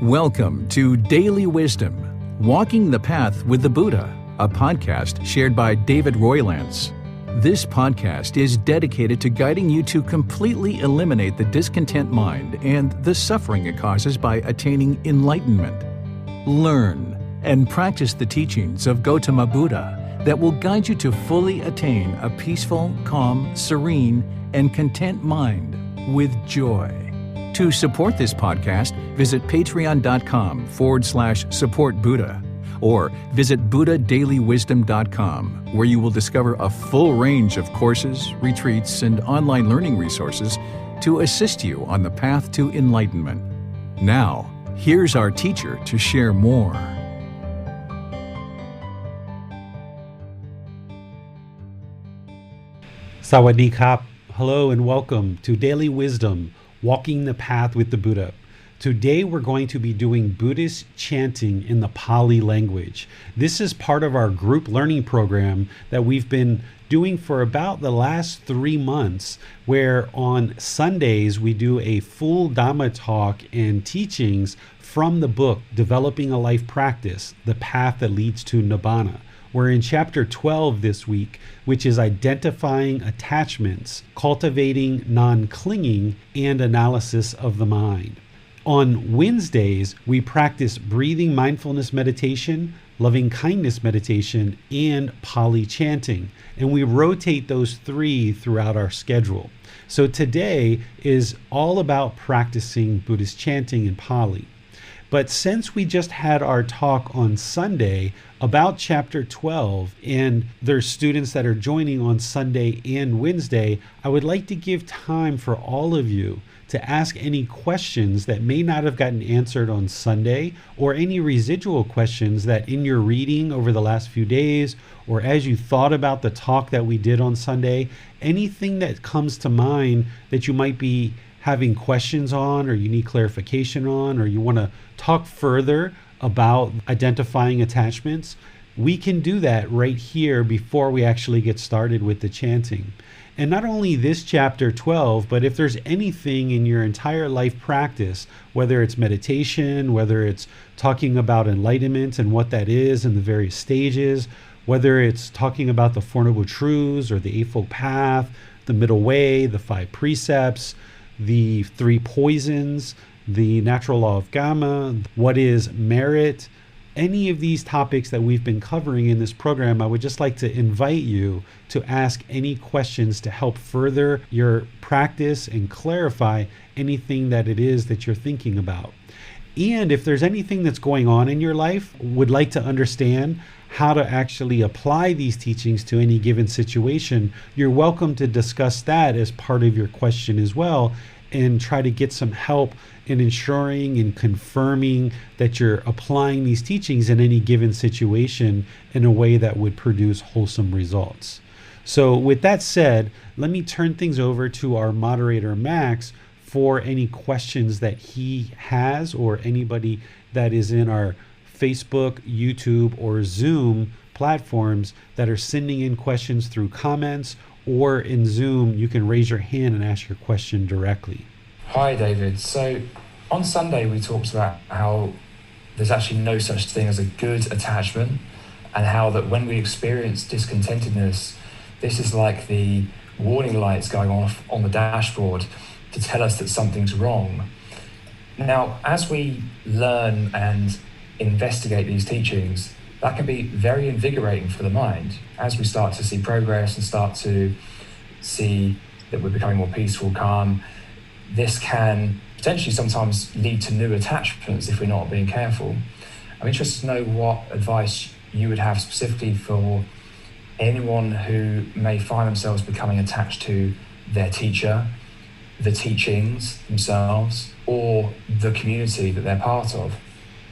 Welcome to Daily Wisdom, Walking the Path with the Buddha, a podcast shared by David Roylance. This podcast is dedicated to guiding you to completely eliminate the discontent mind and the suffering it causes by attaining enlightenment. Learn and practice the teachings of Gotama Buddha that will guide you to fully attain a peaceful, calm, serene, and content mind with joy. To support this podcast, visit patreon.com/supportbuddha or visit buddhadailywisdom.com, where you will discover a full range of courses, retreats, and online learning resources to assist you on the path to enlightenment. Now, here's our teacher to share more. Sawadee Kap. Hello and welcome to Daily Wisdom, Walking the Path with the Buddha. Today we're going to be doing Buddhist chanting in the Pali language. This is part of our group learning program that we've been doing for about the last 3 months, where on Sundays we do a full Dhamma talk and teachings from the book, Developing a Life Practice, The Path That Leads to Nibbana. We're in chapter 12 this week, which is identifying attachments, cultivating non-clinging, and analysis of the mind. On Wednesdays, we practice breathing mindfulness meditation, loving kindness meditation, and Pali chanting. And we rotate those 3 throughout our schedule. So today is all about practicing Buddhist chanting in Pali. But since we just had our talk on Sunday about chapter 12, and there's students that are joining on Sunday and Wednesday, I would like to give time for all of you to ask any questions that may not have gotten answered on Sunday, or any residual questions that in your reading over the last few days, or as you thought about the talk that we did on Sunday, anything that comes to mind that you might be having questions on, or you need clarification on, or you want to talk further about identifying attachments, we can do that right here before we actually get started with the chanting. And not only this chapter 12, but if there's anything in your entire life practice, whether it's meditation, whether it's talking about enlightenment and what that is and the various stages, whether it's talking about the Four Noble Truths or the Eightfold Path, the Middle Way, the 5 precepts, the 3 poisons, the natural law of Karma, what is merit, any of these topics that we've been covering in this program, I would just like to invite you to ask any questions to help further your practice and clarify anything that it is that you're thinking about. And if there's anything that's going on in your life, would like to understand how to actually apply these teachings to any given situation, you're welcome to discuss that as part of your question as well, and try to get some help in ensuring and confirming that you're applying these teachings in any given situation in a way that would produce wholesome results. So with that said, let me turn things over to our moderator, Max, for any questions that he has, or anybody that is in our Facebook, YouTube, or Zoom platforms that are sending in questions through comments, or in Zoom, you can raise your hand and ask your question directly. Hi, David. So on Sunday, we talked about how there's actually no such thing as a good attachment, and how that when we experience discontentedness, this is like the warning lights going off on the dashboard to tell us that something's wrong. Now, as we learn and investigate these teachings, that can be very invigorating for the mind. As we start to see progress and start to see that we're becoming more peaceful, calm, this can potentially sometimes lead to new attachments if we're not being careful. I'm interested to know what advice you would have specifically for anyone who may find themselves becoming attached to their teacher, the teachings themselves, or the community that they're part of.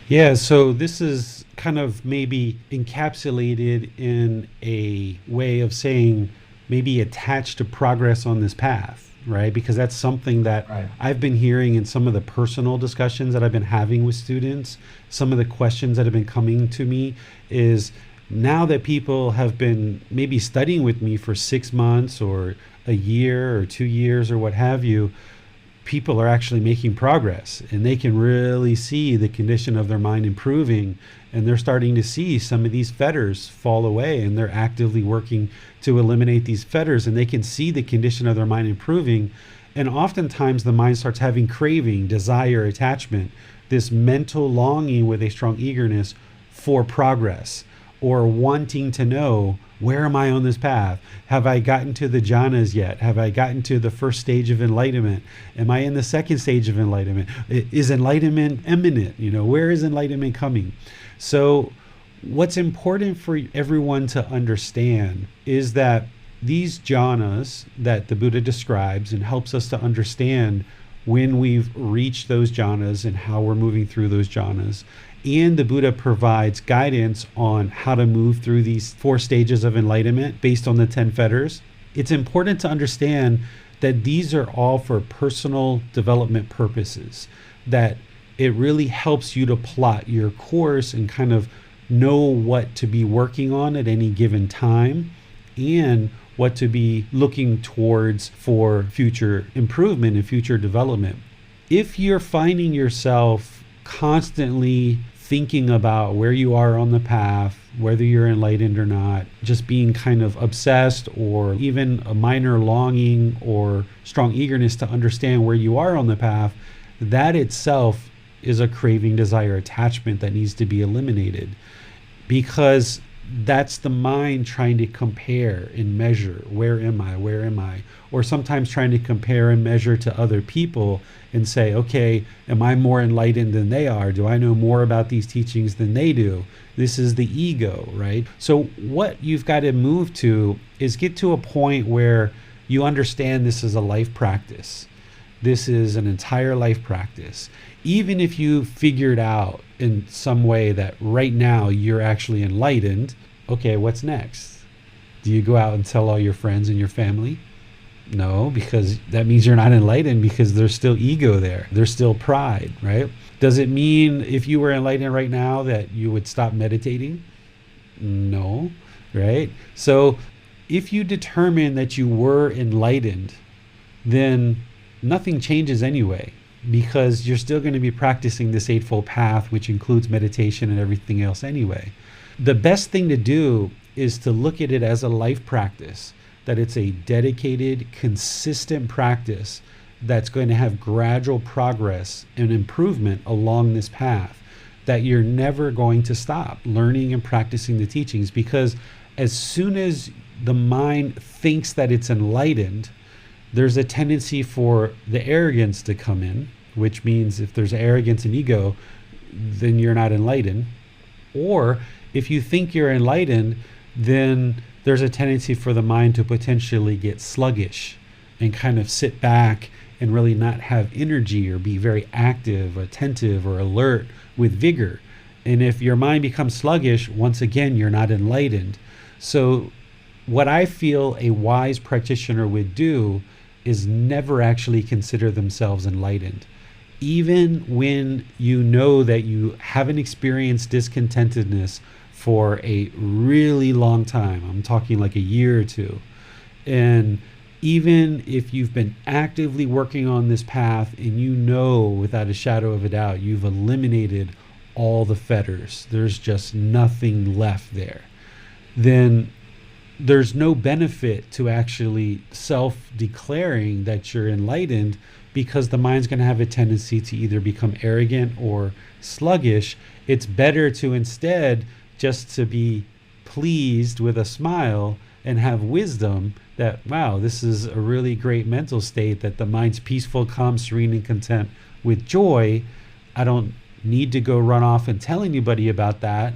Yeah, so this is kind of maybe encapsulated in a way of saying maybe attached to progress on this path, right? Because that's something that I've been hearing in some of the personal discussions that I've been having with students. Some of the questions that have been coming to me is, now that people have been maybe studying with me for 6 months or a year or 2 years or what have you, people are actually making progress and they can really see the condition of their mind improving, and they're starting to see some of these fetters fall away, and they're actively working to eliminate these fetters, and they can see the condition of their mind improving. And oftentimes the mind starts having craving, desire, attachment, this mental longing with a strong eagerness for progress, or wanting to know, where am I on this path? Have I gotten to the jhanas yet? Have I gotten to the first stage of enlightenment? Am I in the second stage of enlightenment? Is enlightenment imminent? Where is enlightenment coming? So what's important for everyone to understand is that these jhanas that the Buddha describes and helps us to understand when we've reached those jhanas and how we're moving through those jhanas. And the Buddha provides guidance on how to move through these 4 stages of enlightenment based on the 10 fetters. It's important to understand that these are all for personal development purposes, that it really helps you to plot your course and kind of know what to be working on at any given time and what to be looking towards for future improvement and future development. If you're finding yourself constantly thinking about where you are on the path, whether you're enlightened or not, just being kind of obsessed, or even a minor longing or strong eagerness to understand where you are on the path, that itself is a craving, desire, attachment that needs to be eliminated, because that's the mind trying to compare and measure. Where am I? Where am I? Or sometimes trying to compare and measure to other people and say, okay, am I more enlightened than they are? Do I know more about these teachings than they do? This is the ego, right? So what you've got to move to is get to a point where you understand this is a life practice. This is an entire life practice. Even if you figured out in some way that right now you're actually enlightened, okay, what's next? Do you go out and tell all your friends and your family? No, because that means you're not enlightened, because there's still ego there. There's still pride, right? Does it mean if you were enlightened right now that you would stop meditating? No, right? So if you determine that you were enlightened, then nothing changes anyway, because you're still going to be practicing this Eightfold Path, which includes meditation and everything else anyway. The best thing to do is to look at it as a life practice, that it's a dedicated, consistent practice that's going to have gradual progress and improvement along this path, that you're never going to stop learning and practicing the teachings, because as soon as the mind thinks that it's enlightened, there's a tendency for the arrogance to come in, which means if there's arrogance and ego, then you're not enlightened. Or if you think you're enlightened, then there's a tendency for the mind to potentially get sluggish and kind of sit back and really not have energy or be very active, attentive, or alert with vigor. And if your mind becomes sluggish, once again, you're not enlightened. So what I feel a wise practitioner would do is never actually consider themselves enlightened. Even when you know that you haven't experienced discontentedness for a really long time, I'm talking like a year or two, and even if you've been actively working on this path and you know without a shadow of a doubt you've eliminated all the fetters, there's just nothing left there, then there's no benefit to actually self-declaring that you're enlightened, because the mind's going to have a tendency to either become arrogant or sluggish. It's better to instead just to be pleased with a smile and have wisdom that, wow, this is a really great mental state, that the mind's peaceful, calm, serene, and content with joy. I don't need to go run off and tell anybody about that,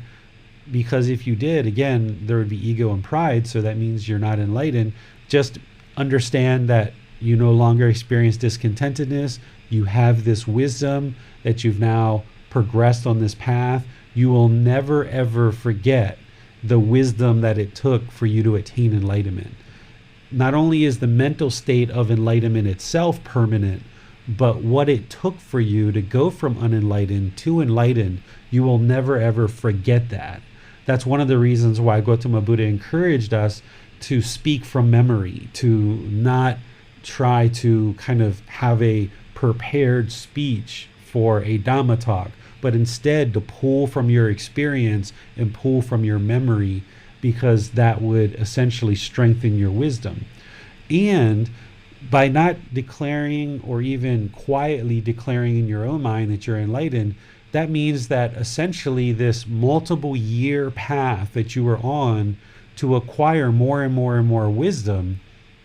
because if you did, again, there would be ego and pride, so that means you're not enlightened. Just understand that you no longer experience discontentedness. You have this wisdom that you've now progressed on this path. You will never, ever forget the wisdom that it took for you to attain enlightenment. Not only is the mental state of enlightenment itself permanent, but what it took for you to go from unenlightened to enlightened, you will never, ever forget that. That's one of the reasons why Gotama Buddha encouraged us to speak from memory, to not try to kind of have a prepared speech for a Dhamma talk, but instead to pull from your experience and pull from your memory, because that would essentially strengthen your wisdom. And by not declaring or even quietly declaring in your own mind that you're enlightened, that means that essentially this multiple year path that you were on to acquire more and more and more wisdom,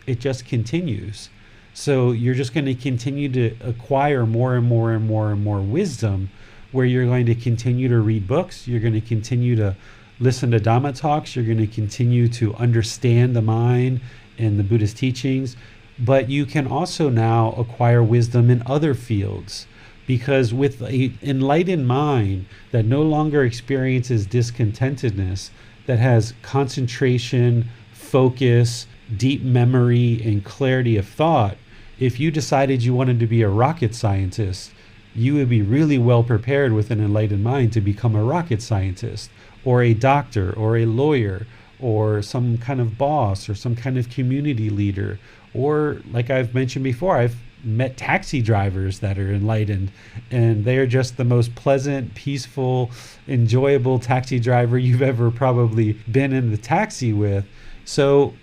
it just continues. So you're just going to continue to acquire more and more and more and more wisdom, where you're going to continue to read books, you're going to continue to listen to Dhamma talks, you're going to continue to understand the mind and the Buddhist teachings, but you can also now acquire wisdom in other fields, because with an enlightened mind that no longer experiences discontentedness, that has concentration, focus, deep memory, and clarity of thought, if you decided you wanted to be a rocket scientist, you would be really well prepared with an enlightened mind to become a rocket scientist, or a doctor, or a lawyer, or some kind of boss, or some kind of community leader. Or, like I've mentioned before, I've met taxi drivers that are enlightened, and they're just the most pleasant, peaceful, enjoyable taxi driver you've ever probably been in the taxi with. So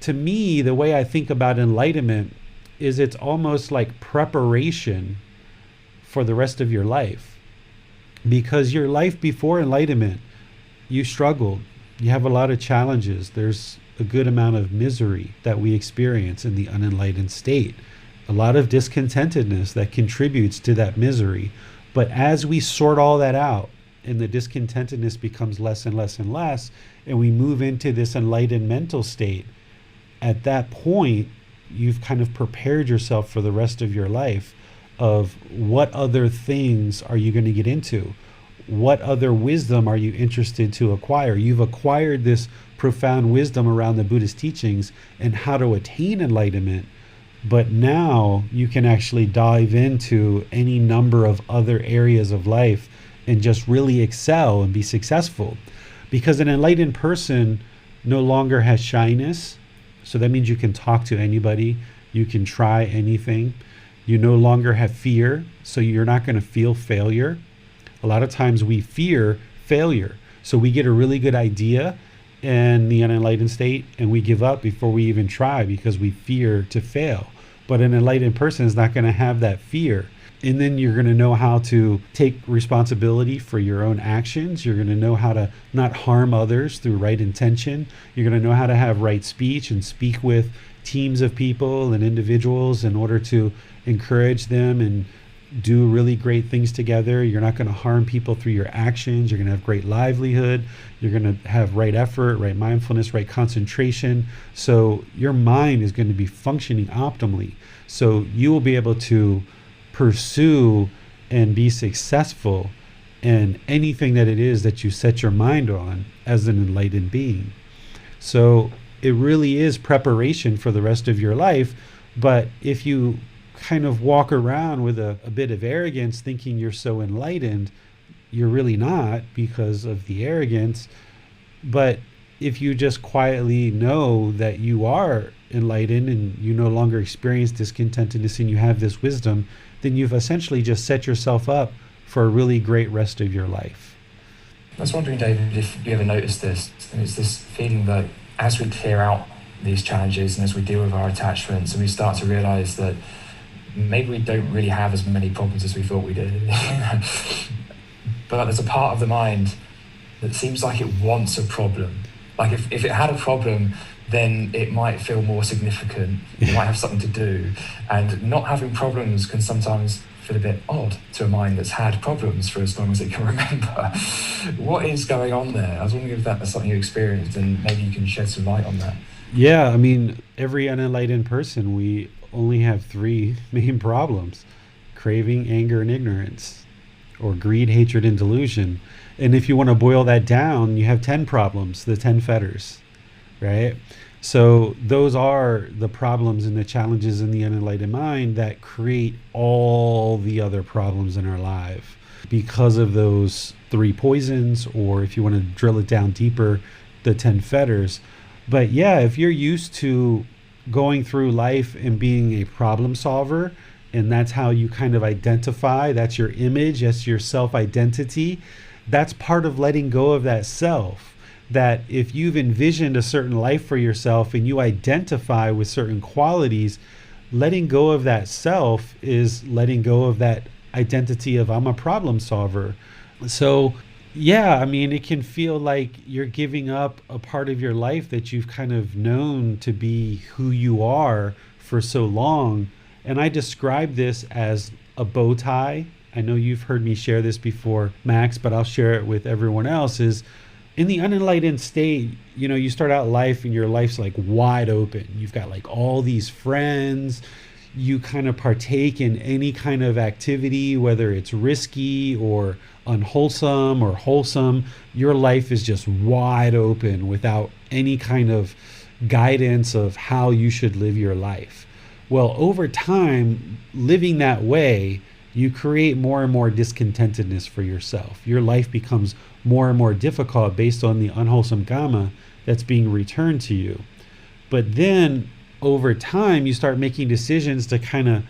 to me, the way I think about enlightenment is it's almost like preparation for the rest of your life. Because your life before enlightenment, you struggled. You have a lot of challenges. There's a good amount of misery that we experience in the unenlightened state. A lot of discontentedness that contributes to that misery. But as we sort all that out, and the discontentedness becomes less and less and less, and we move into this enlightened mental state, at that point, you've kind of prepared yourself for the rest of your life of what other things are you going to get into? What other wisdom are you interested to acquire? You've acquired this profound wisdom around the Buddhist teachings and how to attain enlightenment, but now you can actually dive into any number of other areas of life and just really excel and be successful. Because an enlightened person no longer has shyness. So that means you can talk to anybody, you can try anything. You no longer have fear, so you're not going to feel failure. A lot of times we fear failure. So we get a really good idea in the unenlightened state and we give up before we even try because we fear to fail. But an enlightened person is not going to have that fear. And then you're going to know how to take responsibility for your own actions. You're going to know how to not harm others through right intention. You're going to know how to have right speech and speak with teams of people and individuals in order to encourage them and do really great things together. You're not going to harm people through your actions. You're going to have great livelihood. You're going to have right effort, right mindfulness, right concentration. So your mind is going to be functioning optimally. So you will be able to pursue and be successful in anything that it is that you set your mind on as an enlightened being. So it really is preparation for the rest of your life. But if you kind of walk around with a bit of arrogance thinking you're so enlightened, you're really not because of the arrogance. But if you just quietly know that you are enlightened and you no longer experience discontentedness and you have this wisdom, then you've essentially just set yourself up for a really great rest of your life. I was wondering, David, if you ever noticed this, and it's this feeling that as we clear out these challenges and as we deal with our attachments and we start to realize that maybe we don't really have as many problems as we thought we did. But there's a part of the mind that seems like it wants a problem. Like if it had a problem, then it might feel more significant. It might have something to do. And not having problems can sometimes feel a bit odd to a mind that's had problems for as long as it can remember. What is going on there? I was wondering if that's something you experienced and maybe you can shed some light on that. Yeah, I mean, every unenlightened person, we only have three main problems: craving, anger, and ignorance, or greed, hatred, and delusion. And if you want to boil that down, you have 10 problems, the 10 fetters, right? So those are the problems and the challenges in the unenlightened mind that create all the other problems in our life because of those 3 poisons, or if you want to drill it down deeper, the 10 fetters. But yeah, if you're used to going through life and being a problem solver and that's how you kind of identify. That's your image, that's your self-identity. That's part of letting go of that self. That if you've envisioned a certain life for yourself and you identify with certain qualities, letting go of that self is letting go of that identity of I'm a problem solver. So yeah, I mean, it can feel like you're giving up a part of your life that you've kind of known to be who you are for so long. And I describe this as a bow tie. I know you've heard me share this before, Max, but I'll share it with everyone else. Is in the unenlightened state, you know, you start out life and your life's like wide open. You've got like all these friends. You kind of partake in any kind of activity, whether it's risky or unwholesome or wholesome. Your life is just wide open without any kind of guidance of how you should live your life. Well, over time, living that way, you create more and more discontentedness for yourself. Your life becomes more and more difficult based on the unwholesome karma that's being returned to you. But then over time, you start making decisions to kind of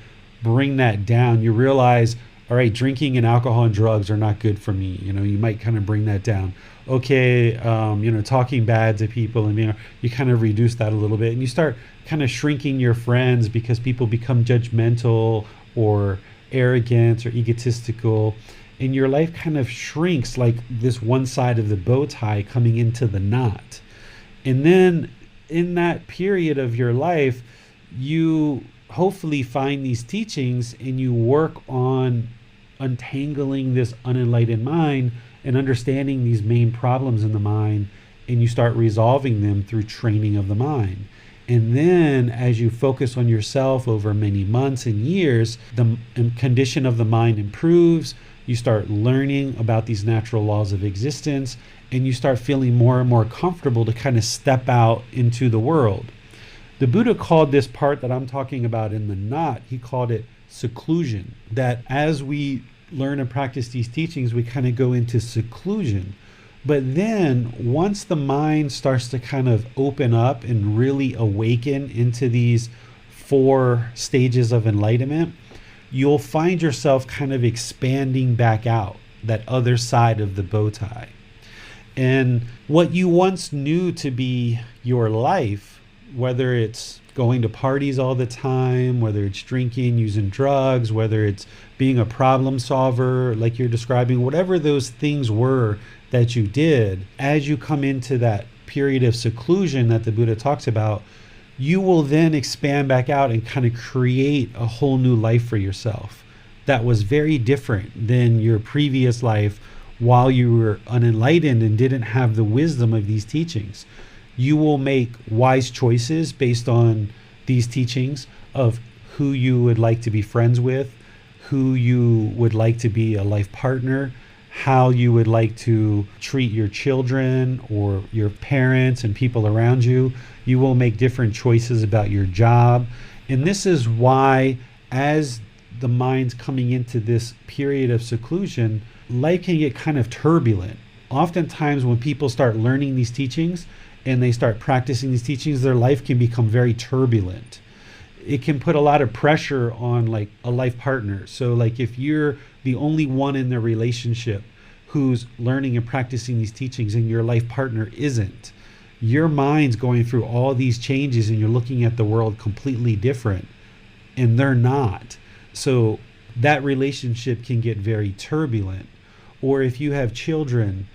bring that down. You realize, all right, drinking and alcohol and drugs are not good for me. You know, you might kind of bring that down. Okay, talking bad to people, and you kind of reduce that a little bit, and you start kind of shrinking your friends because people become judgmental or arrogant or egotistical, and your life kind of shrinks like this one side of the bow tie coming into the knot. And then in that period of your life, you hopefully find these teachings and you work on untangling this unenlightened mind and understanding these main problems in the mind, and you start resolving them through training of the mind. And then as you focus on yourself over many months and years, the condition of the mind improves. You start learning about these natural laws of existence, and you start feeling more and more comfortable to kind of step out into the world. The Buddha called this part that I'm talking about in the knot, he called it seclusion. That as we learn and practice these teachings, we kind of go into seclusion. But then once the mind starts to kind of open up and really awaken into these 4 stages of enlightenment, you'll find yourself kind of expanding back out that other side of the bow tie. And what you once knew to be your life, whether it's going to parties all the time, whether it's drinking, using drugs, whether it's being a problem solver, like you're describing, whatever those things were that you did, as you come into that period of seclusion that the Buddha talks about, you will then expand back out and kind of create a whole new life for yourself that was very different than your previous life while you were unenlightened and didn't have the wisdom of these teachings. You will make wise choices based on these teachings of who you would like to be friends with, who you would like to be a life partner, how you would like to treat your children or your parents and people around you. You will make different choices about your job. And this is why, as the mind's coming into this period of seclusion, life can get kind of turbulent. Oftentimes when people start learning these teachings and they start practicing these teachings, their life can become very turbulent. It can put a lot of pressure on like a life partner. So like if you're the only one in the relationship who's learning and practicing these teachings and your life partner isn't, your mind's going through all these changes and you're looking at the world completely different and they're not. So that relationship can get very turbulent. Or if you have children,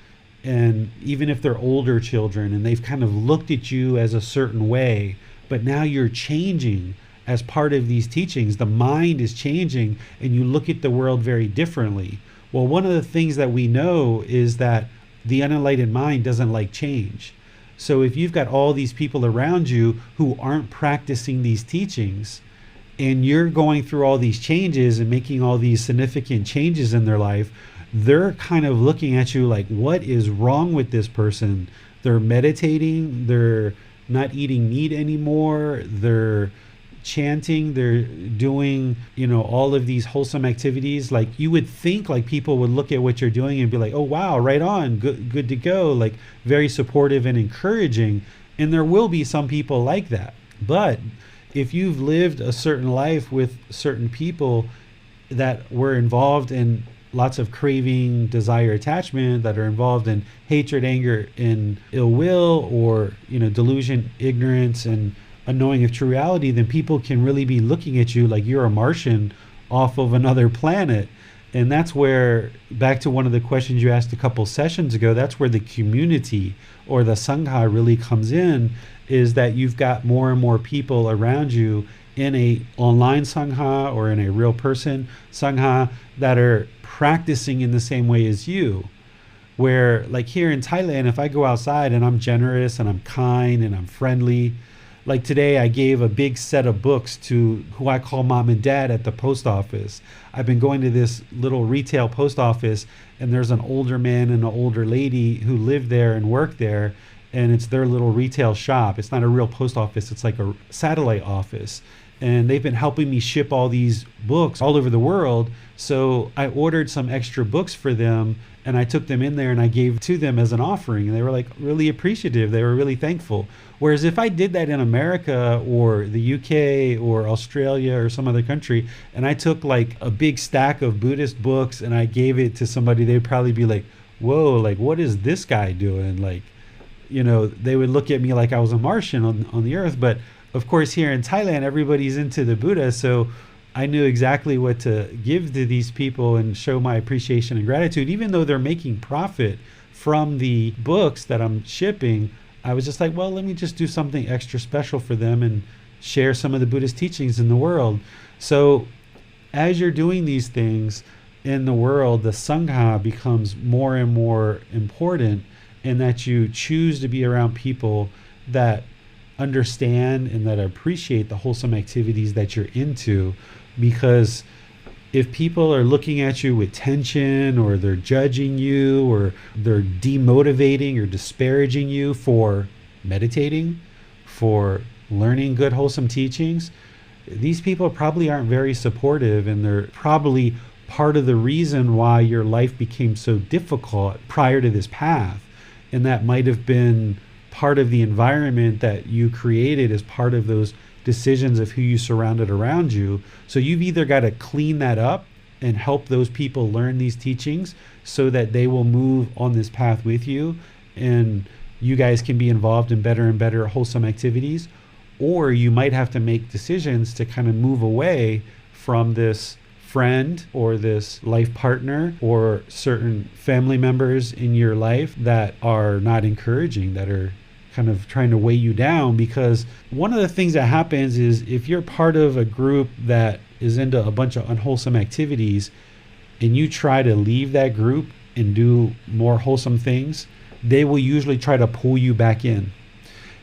and even if they're older children and they've kind of looked at you as a certain way, but now you're changing as part of these teachings, the mind is changing and you look at the world very differently. Well, one of the things that we know is that the unenlightened mind doesn't like change. So if you've got all these people around you who aren't practicing these teachings, and you're going through all these changes and making all these significant changes in their life, they're kind of looking at you like, what is wrong with this person? They're meditating, they're not eating meat anymore, they're chanting, they're doing, all of these wholesome activities. Like you would think like people would look at what you're doing and be like, oh wow, right on, good to go, like very supportive and encouraging. And there will be some people like that. But if you've lived a certain life with certain people that were involved in lots of craving, desire, attachment, that are involved in hatred, anger, and ill will, or delusion, ignorance, and unknowing of true reality, then people can really be looking at you like you're a Martian off of another planet. And that's where, back to one of the questions you asked a couple sessions ago, that's where the community or the Sangha really comes in, is that you've got more and more people around you in a online Sangha or in a real person Sangha that are practicing in the same way as you. Where, like here in Thailand, if I go outside and I'm generous and I'm kind and I'm friendly, like today I gave a big set of books to who I call mom and dad at the post office. I've been going to this little retail post office, and there's an older man and an older lady who live there and work there, and it's their little retail shop. It's not a real post office, it's like a satellite office. And they've been helping me ship all these books all over the world. So I ordered some extra books for them, and I took them in there and I gave to them as an offering. And they were like really appreciative. They were really thankful. Whereas if I did that in America or the UK or Australia or some other country, and I took like a big stack of Buddhist books and I gave it to somebody, they'd probably be like, whoa, like what is this guy doing? Like, they would look at me like I was a Martian on the earth. But of course, here in Thailand, everybody's into the Buddha. So I knew exactly what to give to these people and show my appreciation and gratitude. Even though they're making profit from the books that I'm shipping, I was just like, well, let me just do something extra special for them and share some of the Buddhist teachings in the world. So as you're doing these things in the world, the Sangha becomes more and more important, in that you choose to be around people that understand and that appreciate the wholesome activities that you're into. Because if people are looking at you with tension, or they're judging you, or they're demotivating or disparaging you for meditating, for learning good wholesome teachings, these people probably aren't very supportive, and they're probably part of the reason why your life became so difficult prior to this path. And that might have been part of the environment that you created as part of those decisions of who you surrounded around you. So you've either got to clean that up and help those people learn these teachings so that they will move on this path with you, and you guys can be involved in better and better wholesome activities. Or you might have to make decisions to kind of move away from this friend or this life partner or certain family members in your life that are not encouraging, that are kind of trying to weigh you down. Because one of the things that happens is, if you're part of a group that is into a bunch of unwholesome activities and you try to leave that group and do more wholesome things, they will usually try to pull you back in.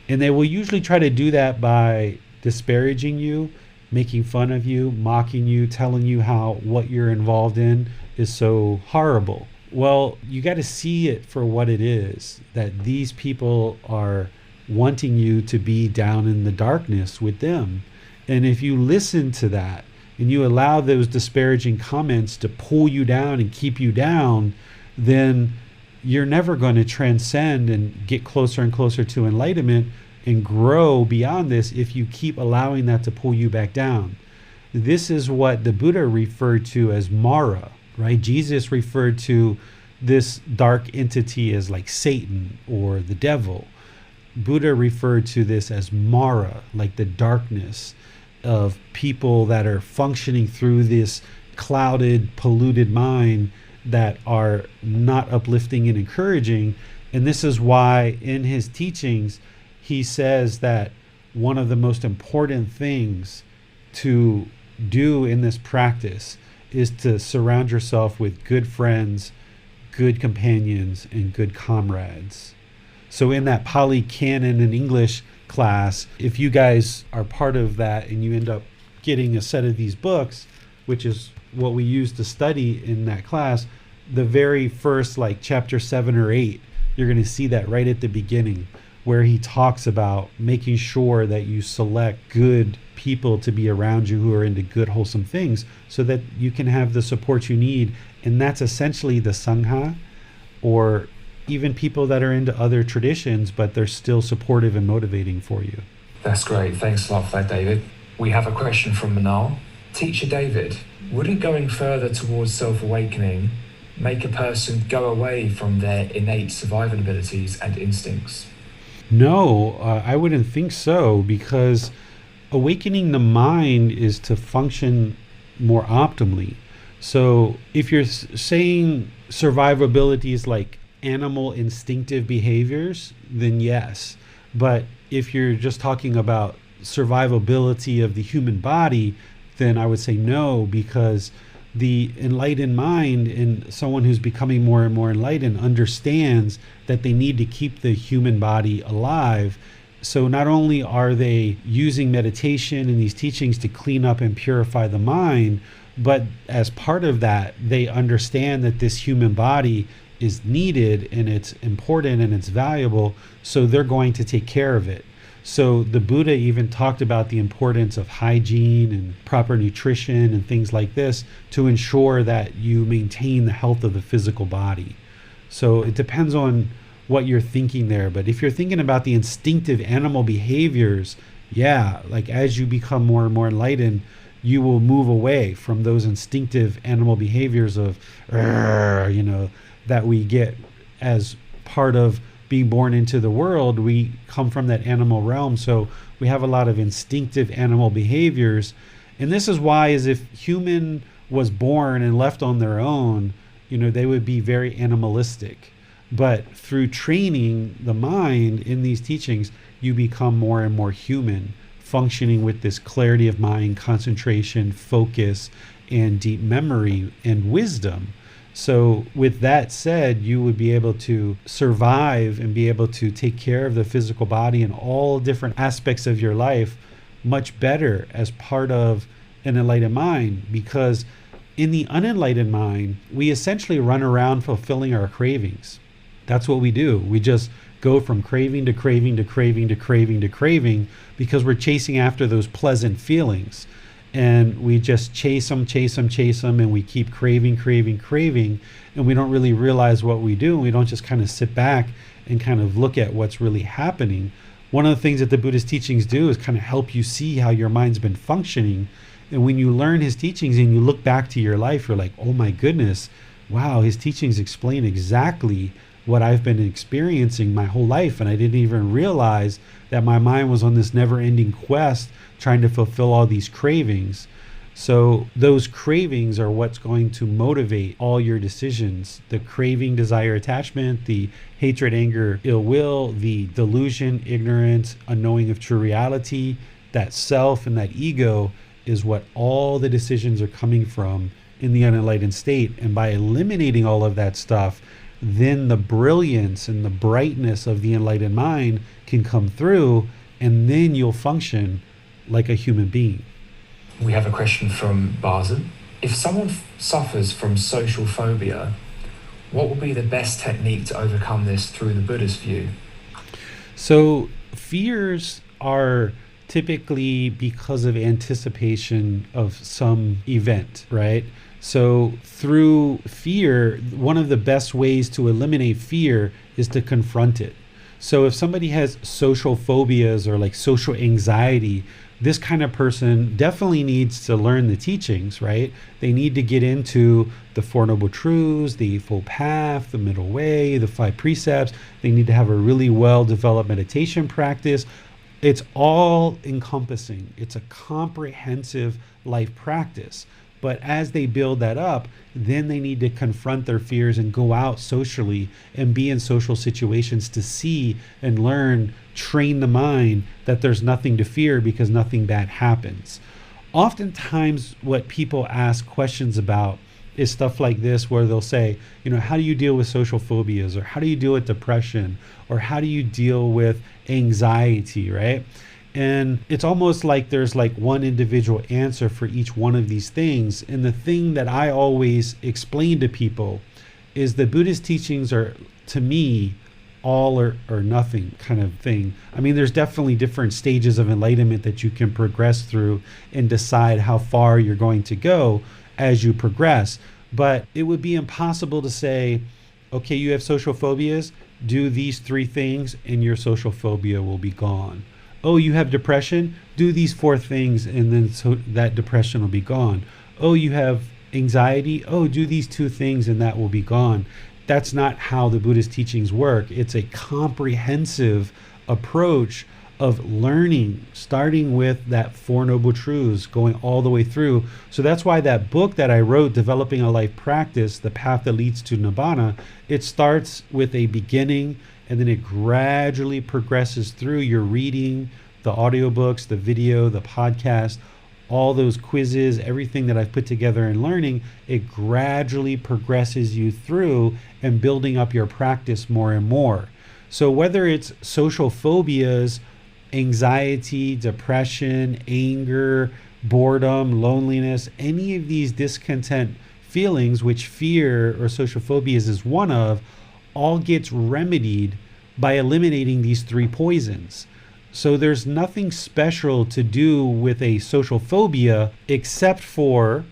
And they will usually try to do that by disparaging you, making fun of you, mocking you, telling you how what you're involved in is so horrible. Well, you got to see it for what it is, that these people are wanting you to be down in the darkness with them. And if you listen to that and you allow those disparaging comments to pull you down and keep you down, then you're never going to transcend and get closer and closer to enlightenment and grow beyond this if you keep allowing that to pull you back down. This is what the Buddha referred to as Mara, right? Jesus referred to this dark entity as like Satan or the devil. Buddha referred to this as Mara, like the darkness of people that are functioning through this clouded, polluted mind that are not uplifting and encouraging. And this is why in his teachings, he says that one of the most important things to do in this practice is to surround yourself with good friends, good companions, and good comrades. So in that Pali canon and English class, if you guys are part of that and you end up getting a set of these books, which is what we use to study in that class, the very first like chapter 7 or 8, you're going to see that right at the beginning, where he talks about making sure that you select good people to be around you who are into good wholesome things so that you can have the support you need. And that's essentially the Sangha, or even people that are into other traditions but they're still supportive and motivating for you. That's great. Thanks a lot for that, David. We have a question from Manal. Teacher David, wouldn't going further towards self-awakening make a person go away from their innate survival abilities and instincts? No, I wouldn't think so, because awakening the mind is to function more optimally. So if you're saying survivability is like animal instinctive behaviors, then yes. But if you're just talking about survivability of the human body, then I would say no, because the enlightened mind and someone who's becoming more and more enlightened understands that they need to keep the human body alive. So not only are they using meditation and these teachings to clean up and purify the mind, but as part of that, they understand that this human body is needed and it's important and it's valuable, so they're going to take care of it. So the Buddha even talked about the importance of hygiene and proper nutrition and things like this to ensure that you maintain the health of the physical body. So it depends on what you're thinking there. But if you're thinking about the instinctive animal behaviors, yeah, like as you become more and more enlightened, you will move away from those instinctive animal behaviors of, that we get as part of being born into the world. We come from that animal realm, so we have a lot of instinctive animal behaviors. And this is why, as if human was born and left on their own, they would be very animalistic. But through training the mind in these teachings, you become more and more human, functioning with this clarity of mind, concentration, focus, and deep memory and wisdom. So with that said, you would be able to survive and be able to take care of the physical body and all different aspects of your life much better as part of an enlightened mind. Because in the unenlightened mind, we essentially run around fulfilling our cravings. That's what we do. We just go from craving to craving to craving to craving to craving because we're chasing after those pleasant feelings. And we just chase them, and we keep craving, and we don't really realize what we do. We don't just kind of sit back and kind of look at what's really happening. One of the things that the Buddhist teachings do is kind of help you see how your mind's been functioning. And when you learn his teachings and you look back to your life, you're like, oh my goodness, wow, his teachings explain exactly what I've been experiencing my whole life, and I didn't even realize that my mind was on this never-ending quest trying to fulfill all these cravings. So those cravings are what's going to motivate all your decisions. The craving, desire, attachment, the hatred, anger, ill will, the delusion, ignorance, unknowing of true reality, that self and that ego is what all the decisions are coming from in the unenlightened state. And by eliminating all of that stuff, then the brilliance and the brightness of the enlightened mind can come through, and then you'll function like a human being. We have a question from Barzan. If someone suffers from social phobia, what would be the best technique to overcome this through the Buddhist view? So fears are typically because of anticipation of some event, right? So through fear, one of the best ways to eliminate fear is to confront it. So if somebody has social phobias or like social anxiety, this kind of person definitely needs to learn the teachings, right? They need to get into the Four Noble Truths, the Eightfold Path, the Middle Way, the 5 Precepts. They need to have a really well-developed meditation practice. It's all encompassing. It's a comprehensive life practice. But as they build that up, then they need to confront their fears and go out socially and be in social situations to see and learn, train the mind that there's nothing to fear because nothing bad happens. Oftentimes what people ask questions about is stuff like this, where they'll say, how do you deal with social phobias, or how do you deal with depression, or how do you deal with anxiety, right? And it's almost like there's like one individual answer for each one of these things. And the thing that I always explain to people is the Buddhist teachings are, to me, all or nothing kind of thing. I mean, there's definitely different stages of enlightenment that you can progress through and decide how far you're going to go as you progress. But it would be impossible to say, okay, you have social phobias, do these 3 things and your social phobia will be gone. Oh, you have depression? Do these 4 things and then so that depression will be gone. Oh, you have anxiety? Oh, do these 2 things and that will be gone. That's not how the Buddhist teachings work. It's a comprehensive approach of learning, starting with that 4 Noble Truths, going all the way through. So that's why that book that I wrote, Developing a Life Practice, The Path That Leads to Nibbana, it starts with a beginning and then it gradually progresses through. You're reading the audiobooks, the video, the podcast, all those quizzes, everything that I've put together in learning, it gradually progresses you through and building up your practice more and more. So whether it's social phobias, anxiety, depression, anger, boredom, loneliness, any of these discontent feelings, which fear or social phobias is one of, all gets remedied by eliminating these 3 poisons. So there's nothing special to do with a social phobia except for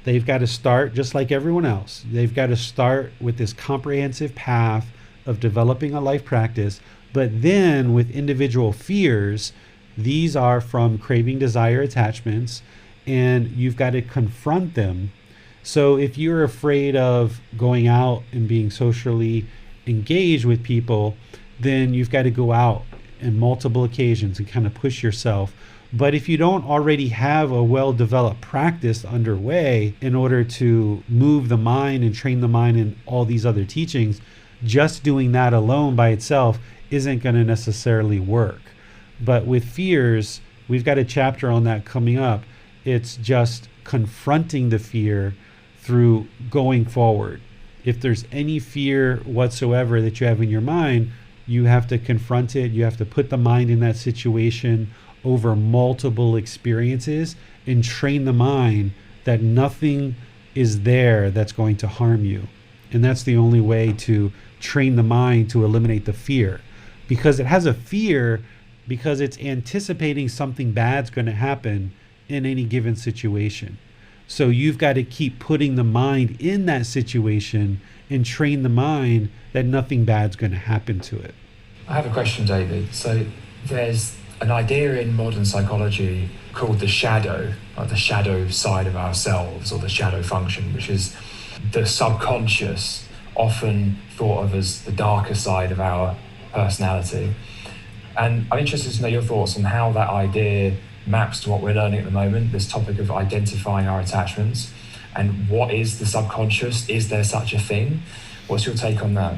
they've got to start just like everyone else. They've got to start with this comprehensive path of developing a life practice. But then with individual fears, these are from craving, desire, attachments, and you've got to confront them. So if you're afraid of going out and being socially engaged with people, then you've got to go out in multiple occasions and kind of push yourself. But if you don't already have a well-developed practice underway in order to move the mind and train the mind in all these other teachings, just doing that alone by itself isn't going to necessarily work. But with fears, we've got a chapter on that coming up. It's just confronting the fear through going forward. If there's any fear whatsoever that you have in your mind, you have to confront it. You have to put the mind in that situation over multiple experiences and train the mind that nothing is there that's going to harm you. And that's the only way to train the mind to eliminate the fear. Because it has a fear because it's anticipating something bad's going to happen in any given situation. So you've got to keep putting the mind in that situation and train the mind that nothing bad's going to happen to it. I have a question, David. So there's an idea in modern psychology called the shadow, like the shadow side of ourselves, or the shadow function, which is the subconscious, often thought of as the darker side of our personality. And I'm interested to know your thoughts on how that idea maps to what we're learning at the moment, this topic of identifying our attachments, and what is the subconscious? Is there such a thing? What's your take on that?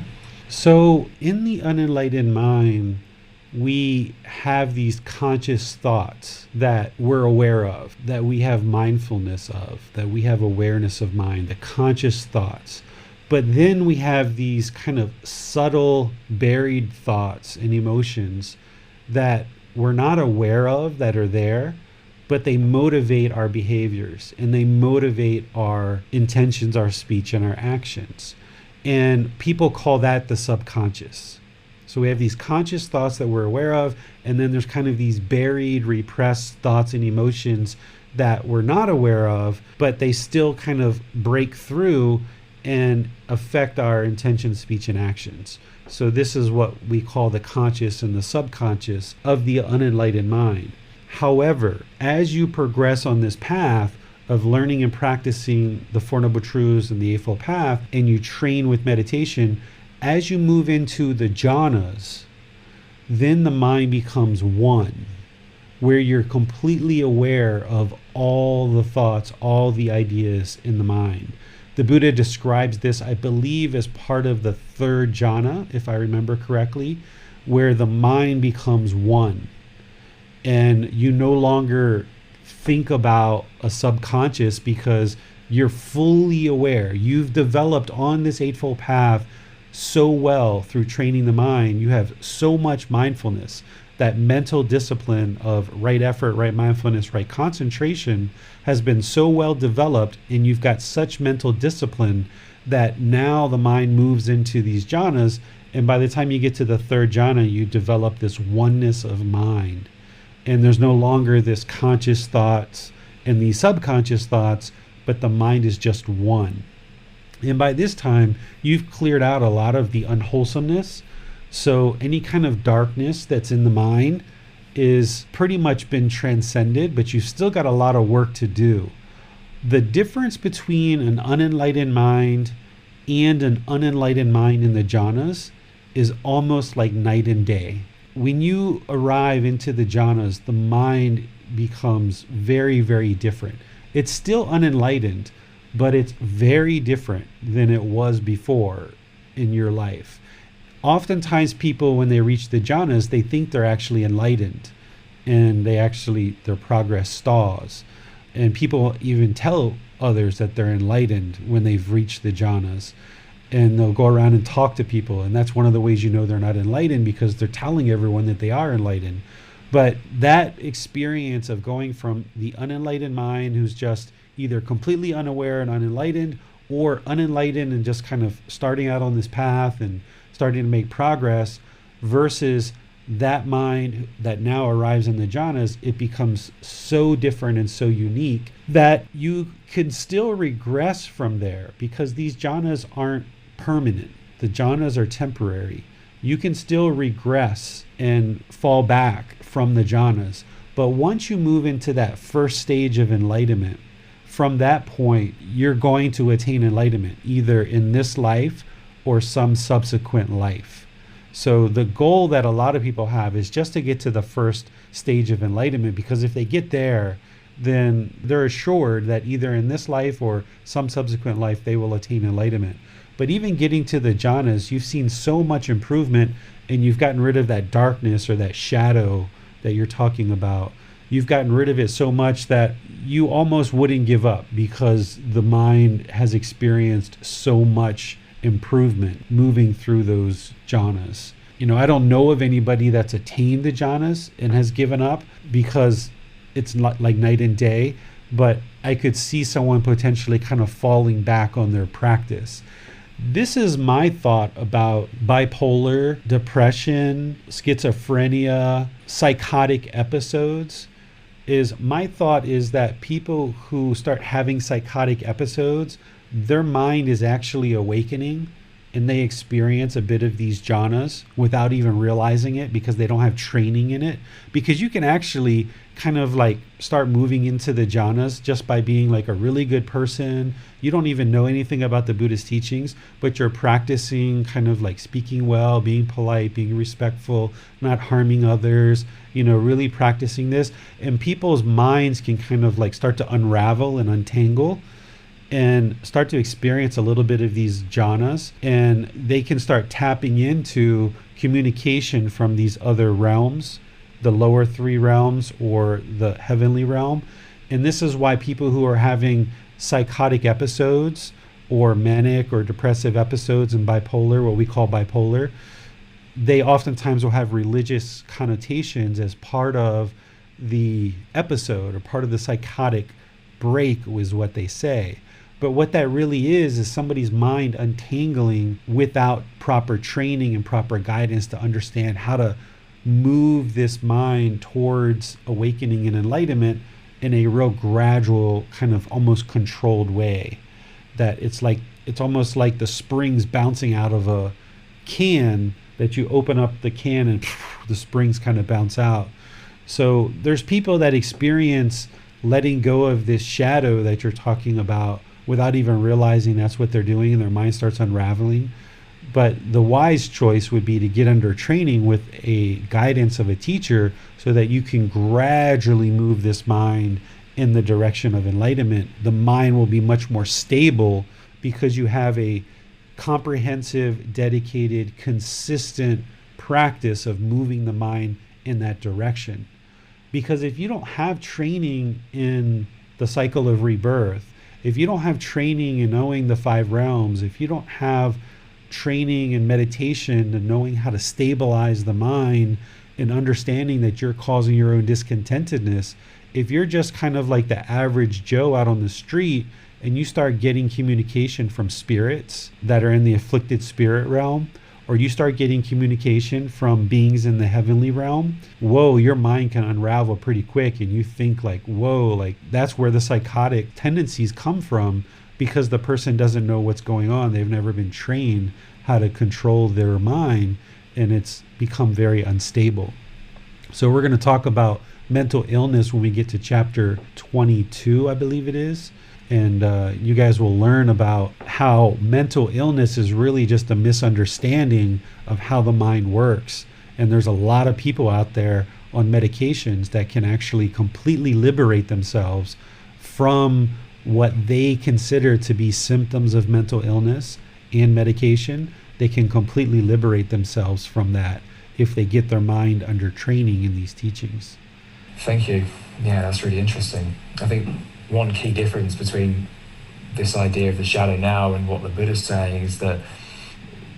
So in the unenlightened mind, we have these conscious thoughts that we're aware of, that we have mindfulness of, that we have awareness of mind, the conscious thoughts. But then we have these kind of subtle, buried thoughts and emotions that we're not aware of, that are there, but they motivate our behaviors and they motivate our intentions, our speech, and our actions. And people call that the subconscious. So we have these conscious thoughts that we're aware of, and then there's kind of these buried, repressed thoughts and emotions that we're not aware of, but they still kind of break through and affect our intention, speech, and actions. So this is what we call the conscious and the subconscious of the unenlightened mind. However, as you progress on this path of learning and practicing the Four Noble Truths and the Eightfold Path, and you train with meditation, as you move into the jhanas, then the mind becomes one, where you're completely aware of all the thoughts, all the ideas in the mind. The Buddha describes this, I believe, as part of the third jhana, if I remember correctly, where the mind becomes one. And you no longer think about a subconscious because you're fully aware. You've developed on this Eightfold Path so well through training the mind. You have so much mindfulness. That mental discipline of right effort, right mindfulness, right concentration has been so well developed, and you've got such mental discipline that now the mind moves into these jhanas, and by the time you get to the third jhana, you develop this oneness of mind. And there's no longer this conscious thoughts and these subconscious thoughts, but the mind is just one. And by this time, you've cleared out a lot of the unwholesomeness. So any kind of darkness that's in the mind is pretty much been transcended, but you've still got a lot of work to do. The difference between an unenlightened mind and an unenlightened mind in the jhanas is almost like night and day. When you arrive into the jhanas, the mind becomes very, very different. It's still unenlightened, but it's very different than it was before in your life. Oftentimes people, when they reach the jhanas, they think they're actually enlightened, and their progress stalls. And people even tell others that they're enlightened when they've reached the jhanas. And they'll go around and talk to people. And that's one of the ways you know they're not enlightened, because they're telling everyone that they are enlightened. But that experience of going from the unenlightened mind, who's just either completely unaware and unenlightened, or unenlightened and just kind of starting out on this path and starting to make progress, versus that mind that now arrives in the jhanas, it becomes so different and so unique that you can still regress from there, because these jhanas aren't permanent. The jhanas are temporary. You can still regress and fall back from the jhanas. But once you move into that first stage of enlightenment, from that point, you're going to attain enlightenment, either in this life or some subsequent life. So the goal that a lot of people have is just to get to the first stage of enlightenment, because if they get there, then they're assured that either in this life or some subsequent life, they will attain enlightenment. But even getting to the jhanas, you've seen so much improvement, and you've gotten rid of that darkness or that shadow that you're talking about. You've gotten rid of it so much that you almost wouldn't give up, because the mind has experienced so much improvement moving through those jhanas. I don't know of anybody that's attained the jhanas and has given up, because it's not like night and day, but I could see someone potentially kind of falling back on their practice. This is my thought about bipolar, depression, schizophrenia, psychotic episodes. My thought is that people who start having psychotic episodes, their mind is actually awakening, and they experience a bit of these jhanas without even realizing it, because they don't have training in it. Because you can actually kind of like start moving into the jhanas just by being like a really good person. You don't even know anything about the Buddhist teachings, but you're practicing kind of like speaking well, being polite, being respectful, not harming others, really practicing this. And people's minds can kind of like start to unravel and untangle and start to experience a little bit of these jhanas, and they can start tapping into communication from these other realms, the lower three realms or the heavenly realm. And this is why people who are having psychotic episodes or manic or depressive episodes and bipolar, what we call bipolar, they oftentimes will have religious connotations as part of the episode or part of the psychotic break, was what they say. But what that really is somebody's mind untangling without proper training and proper guidance to understand how to move this mind towards awakening and enlightenment in a real gradual, kind of almost controlled way. That it's almost like the springs bouncing out of a can, that you open up the can and the springs kind of bounce out. So there's people that experience letting go of this shadow that you're talking about without even realizing that's what they're doing, and their mind starts unraveling. But the wise choice would be to get under training with a guidance of a teacher, so that you can gradually move this mind in the direction of enlightenment. The mind will be much more stable, because you have a comprehensive, dedicated, consistent practice of moving the mind in that direction. Because if you don't have training in the cycle of rebirth, if you don't have training in knowing the 5 realms, if you don't have training in meditation and knowing how to stabilize the mind and understanding that you're causing your own discontentedness, if you're just kind of like the average Joe out on the street and you start getting communication from spirits that are in the afflicted spirit realm, or you start getting communication from beings in the heavenly realm, whoa, your mind can unravel pretty quick, and you think like, whoa, like that's where the psychotic tendencies come from, because the person doesn't know what's going on. They've never been trained how to control their mind, and it's become very unstable. So we're going to talk about mental illness when we get to chapter 22, I believe it is. And you guys will learn about how mental illness is really just a misunderstanding of how the mind works. And there's a lot of people out there on medications that can actually completely liberate themselves from what they consider to be symptoms of mental illness and medication. They can completely liberate themselves from that if they get their mind under training in these teachings. Thank you. Yeah, that's really interesting. I think one key difference between this idea of the shadow now and what the Buddha's saying is that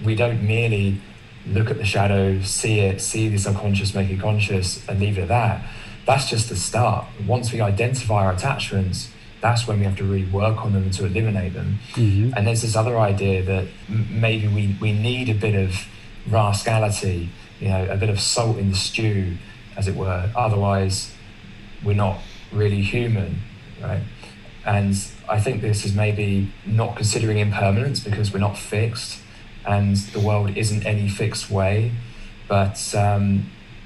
we don't merely look at the shadow, see it, see the subconscious, make it conscious, and leave it at that. That's just the start. Once we identify our attachments, that's when we have to really work on them to eliminate them. Mm-hmm. And there's this other idea that maybe we need a bit of rascality, a bit of salt in the stew, as it were. Otherwise, we're not really human, right? And I think this is maybe not considering impermanence because we're not fixed and the world isn't any fixed way. But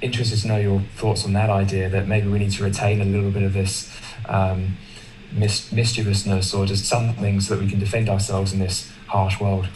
interested to know your thoughts on that idea, that maybe we need to retain a little bit of this mischievousness or just something so that we can defend ourselves in this harsh world.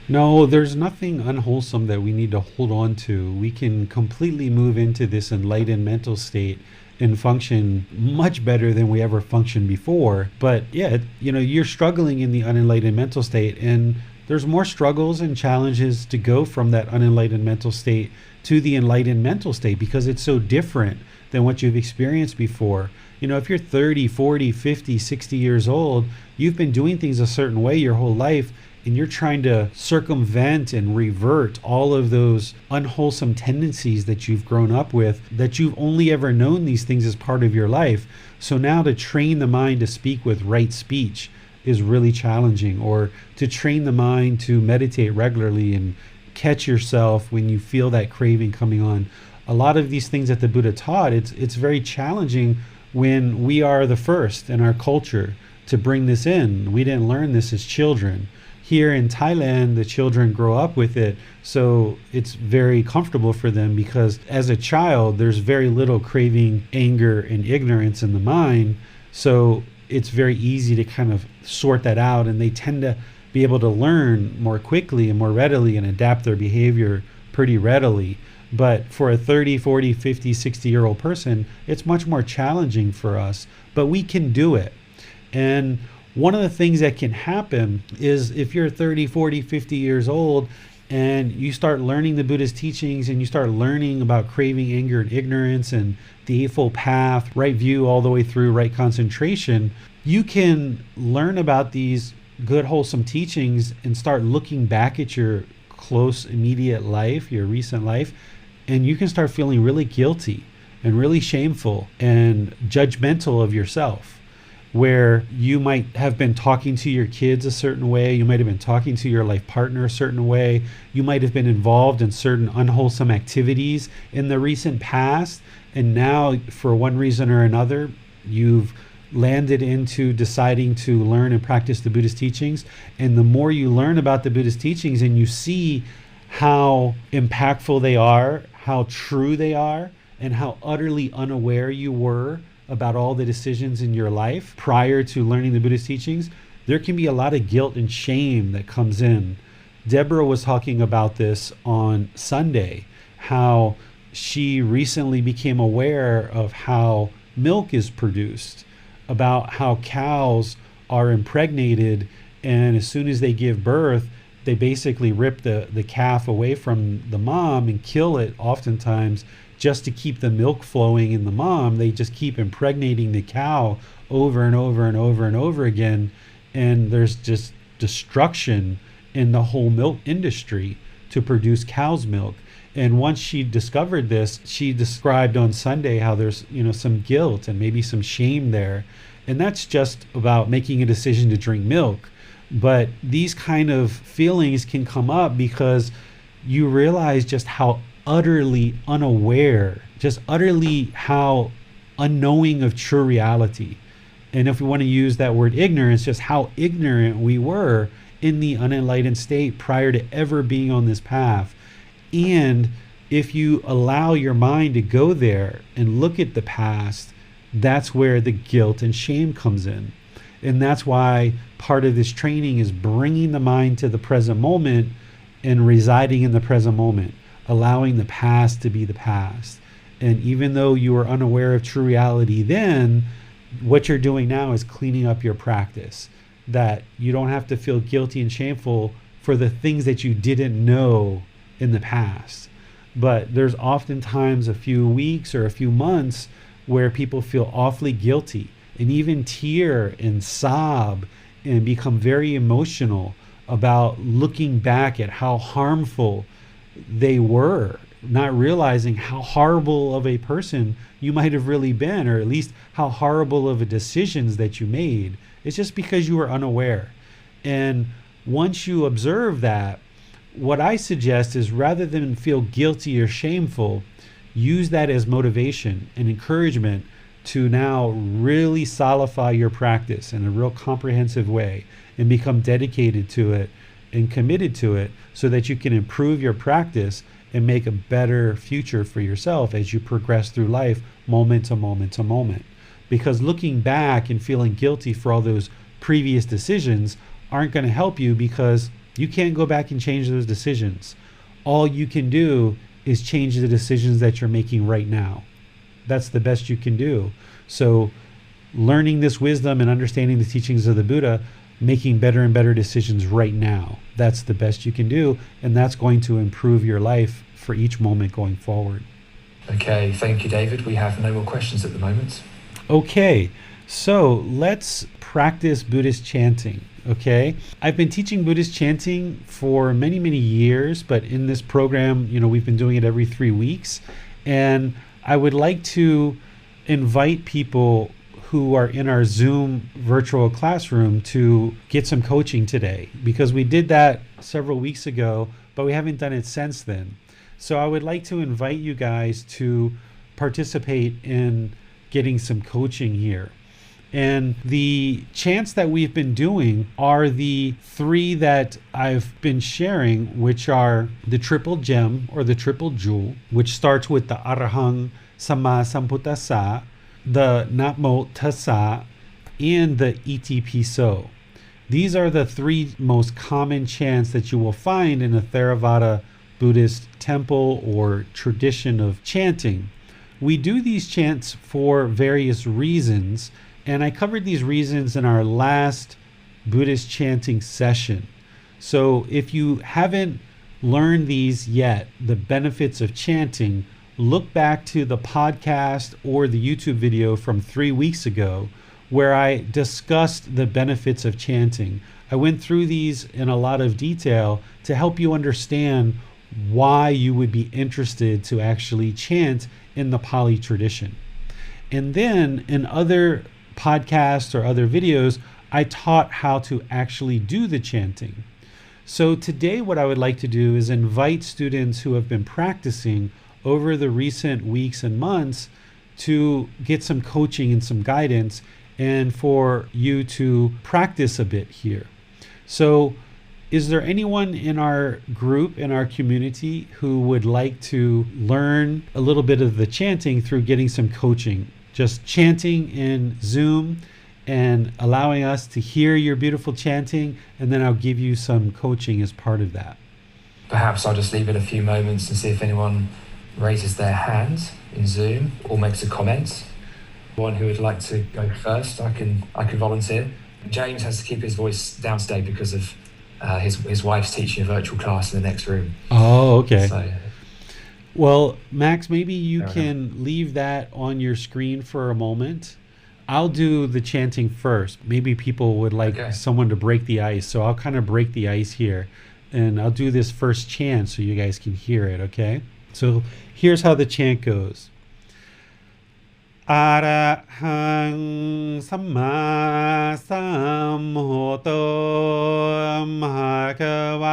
No, there's nothing unwholesome that we need to hold on to. We can completely move into this enlightened mental state and function much better than we ever functioned before. But yeah, you're struggling in the unenlightened mental state, and there's more struggles and challenges to go from that unenlightened mental state to the enlightened mental state because it's so different than what you've experienced before. If you're 30, 40, 50, 60 years old, you've been doing things a certain way your whole life, and you're trying to circumvent and revert all of those unwholesome tendencies that you've grown up with, that you've only ever known these things as part of your life. So now to train the mind to speak with right speech is really challenging, or to train the mind to meditate regularly and catch yourself when you feel that craving coming on. A lot of these things that the Buddha taught, it's very challenging when we are the first in our culture to bring this in. We didn't learn this as children. Here in Thailand, the children grow up with it, so it's very comfortable for them because as a child, there's very little craving, anger, and ignorance in the mind. So it's very easy to kind of sort that out, and they tend to be able to learn more quickly and more readily and adapt their behavior pretty readily. But for a 30, 40, 50, 60-year-old person, it's much more challenging for us, but we can do it. And one of the things that can happen is if you're 30, 40, 50 years old and you start learning the Buddhist teachings and you start learning about craving, anger, and ignorance and the Eightfold Path, right view all the way through right concentration, you can learn about these good, wholesome teachings and start looking back at your close, immediate life, your recent life, and you can start feeling really guilty and really shameful and judgmental of yourself, where you might have been talking to your kids a certain way, you might have been talking to your life partner a certain way, you might have been involved in certain unwholesome activities in the recent past, and now for one reason or another, you've landed into deciding to learn and practice the Buddhist teachings. And the more you learn about the Buddhist teachings and you see how impactful they are, how true they are, and how utterly unaware you were about all the decisions in your life prior to learning the Buddhist teachings, there can be a lot of guilt and shame that comes in. Deborah was talking about this on Sunday, how she recently became aware of how milk is produced, about how cows are impregnated, and as soon as they give birth, they basically rip the calf away from the mom and kill it oftentimes just to keep the milk flowing in the mom. They just keep impregnating the cow over and over and over and over again, and there's just destruction in the whole milk industry to produce cow's milk. And once she discovered this, she described on Sunday how there's some guilt and maybe some shame there, and that's just about making a decision to drink milk. But these kind of feelings can come up because you realize just how utterly unaware, just utterly how unknowing of true reality. And if we want to use that word ignorance, just how ignorant we were in the unenlightened state prior to ever being on this path. And if you allow your mind to go there and look at the past, that's where the guilt and shame comes in. And that's why part of this training is bringing the mind to the present moment and residing in the present moment, allowing the past to be the past. And even though you were unaware of true reality then, what you're doing now is cleaning up your practice, that you don't have to feel guilty and shameful for the things that you didn't know in the past. But there's oftentimes a few weeks or a few months where people feel awfully guilty and even tear and sob and become very emotional about looking back at how harmful they were, not realizing how horrible of a person you might have really been, or at least how horrible of a decisions that you made. It's just because you were unaware. And once you observe that, what I suggest is, rather than feel guilty or shameful, use that as motivation and encouragement to now really solidify your practice in a real comprehensive way and become dedicated to it and committed to it, so that you can improve your practice and make a better future for yourself as you progress through life, moment to moment to moment. Because looking back and feeling guilty for all those previous decisions aren't going to help you, because you can't go back and change those decisions. All you can do is change the decisions that you're making right now. That's the best you can do. So learning this wisdom and understanding the teachings of the Buddha, making better and better decisions right now, that's the best you can do, and that's going to improve your life for each moment going forward. Okay, thank you, David. We have no more questions at the moment. Okay, so let's practice Buddhist chanting. Okay, I've been teaching Buddhist chanting for many, many years, but in this program, we've been doing it every 3 weeks. And I would like to invite people who are in our Zoom virtual classroom to get some coaching today, because we did that several weeks ago, but we haven't done it since then. So I would like to invite you guys to participate in getting some coaching here. And the chants that we've been doing are the 3 that I've been sharing, which are the triple gem or the triple jewel, which starts with the Arahang Sama Sambuddhassa, the Namo Tassa, and the Iti Piso. These are the 3 most common chants that you will find in a Theravada Buddhist temple or tradition of chanting. We do these chants for various reasons, and I covered these reasons in our last Buddhist chanting session. So if you haven't learned these yet, the benefits of chanting, look back to the podcast or the YouTube video from 3 weeks ago, where I discussed the benefits of chanting. I went through these in a lot of detail to help you understand why you would be interested to actually chant in the Pali tradition. And then in other podcasts or other videos, I taught how to actually do the chanting. So today what I would like to do is invite students who have been practicing over the recent weeks and months to get some coaching and some guidance, and for you to practice a bit here. So is there anyone in our group, in our community, who would like to learn a little bit of the chanting through getting some coaching? Just chanting in Zoom and allowing us to hear your beautiful chanting, and then I'll give you some coaching as part of that. Perhaps I'll just leave it a few moments and see if anyone raises their hand in Zoom or makes a comment. One who would like to go first, I can volunteer. James has to keep his voice down today because of his wife's teaching a virtual class in the next room. Oh, okay. So, well, Max, maybe you can leave that on your screen for a moment. I'll do the chanting first. Maybe people would like someone to break the ice, so I'll kind of break the ice here. And I'll do this first chant so you guys can hear it, okay? So here's how the chant goes. Arahang Samma Sambuddho Bhagava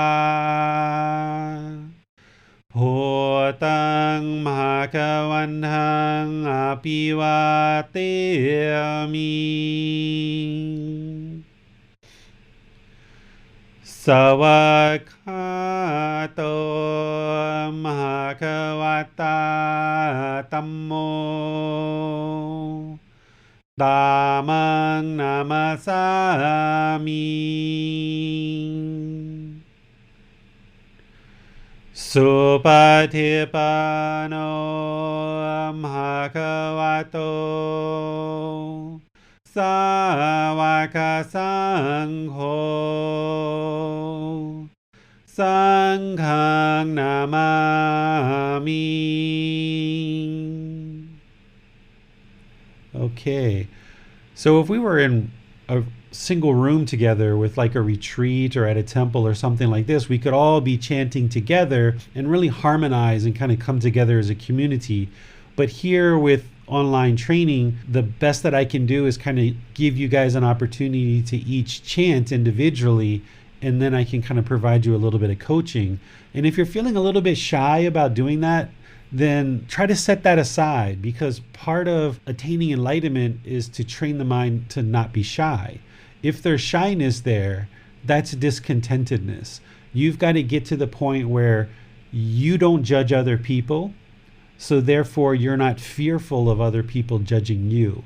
Bhutang Bhagavantang Apivateyami Savakato Bhagavate Bhagavata Tammo Dhammang Namasami Supatipano Bhagavato Sāvaka Sangho Sanghang Namami. Okay, so if we were in a single room together with like a retreat or at a temple or something like this, we could all be chanting together and really harmonize and kind of come together as a community. But here with online training, the best that I can do is kind of give you guys an opportunity to each chant individually, and then I can kind of provide you a little bit of coaching. And if you're feeling a little bit shy about doing that, then try to set that aside, because part of attaining enlightenment is to train the mind to not be shy. If there's shyness there, that's discontentedness. You've got to get to the point where you don't judge other people, so therefore you're not fearful of other people judging you.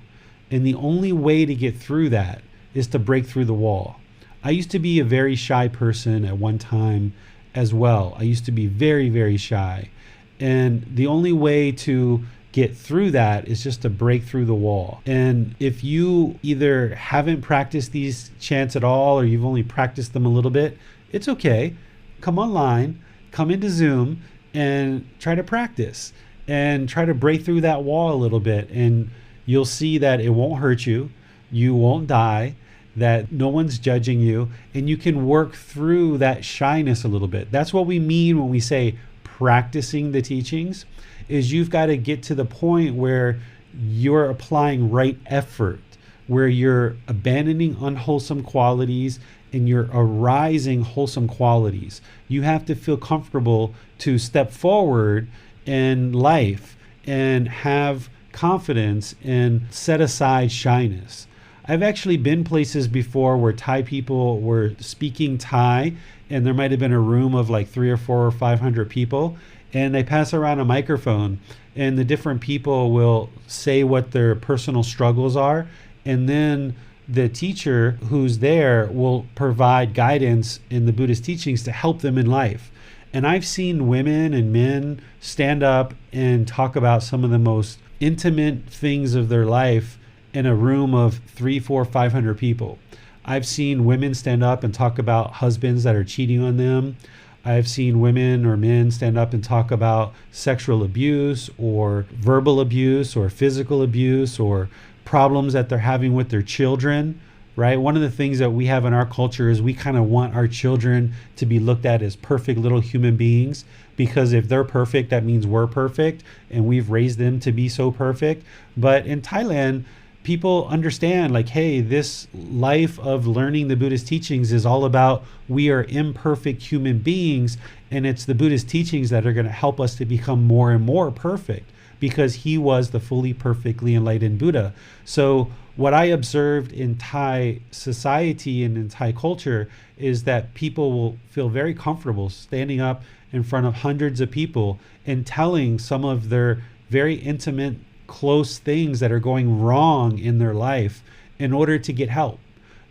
And the only way to get through that is to break through the wall. I used to be a very shy person at one time as well. I used to be very, very shy. And the only way to get through that is just to break through the wall. And if you either haven't practiced these chants at all, or you've only practiced them a little bit, it's okay. Come online, come into Zoom, and try to practice. And try to break through that wall a little bit, and you'll see that it won't hurt you, you won't die, that no one's judging you, and you can work through that shyness a little bit. That's what we mean when we say practicing the teachings, is you've got to get to the point where you're applying right effort, where you're abandoning unwholesome qualities and you're arising wholesome qualities. You have to feel comfortable to step forward in life and have confidence and set aside shyness. I've actually been places before where Thai people were speaking Thai, and there might have been a room of like 300 or 400 or 500 people, and they pass around a microphone, and the different people will say what their personal struggles are, and then the teacher who's there will provide guidance in the Buddhist teachings to help them in life. And I've seen women and men stand up and talk about some of the most intimate things of their life in a room of 300, 400, 500 people. I've seen women stand up and talk about husbands that are cheating on them. I've seen women or men stand up and talk about sexual abuse or verbal abuse or physical abuse or problems that they're having with their children. Right? One of the things that we have in our culture is we kind of want our children to be looked at as perfect little human beings, because if they're perfect, that means we're perfect, and we've raised them to be so perfect. But in Thailand, people understand, like, hey, this life of learning the Buddhist teachings is all about we are imperfect human beings, and it's the Buddhist teachings that are going to help us to become more and more perfect, because he was the fully perfectly enlightened Buddha. So what I observed in Thai society and in Thai culture is that people will feel very comfortable standing up in front of hundreds of people and telling some of their very intimate, close things that are going wrong in their life in order to get help.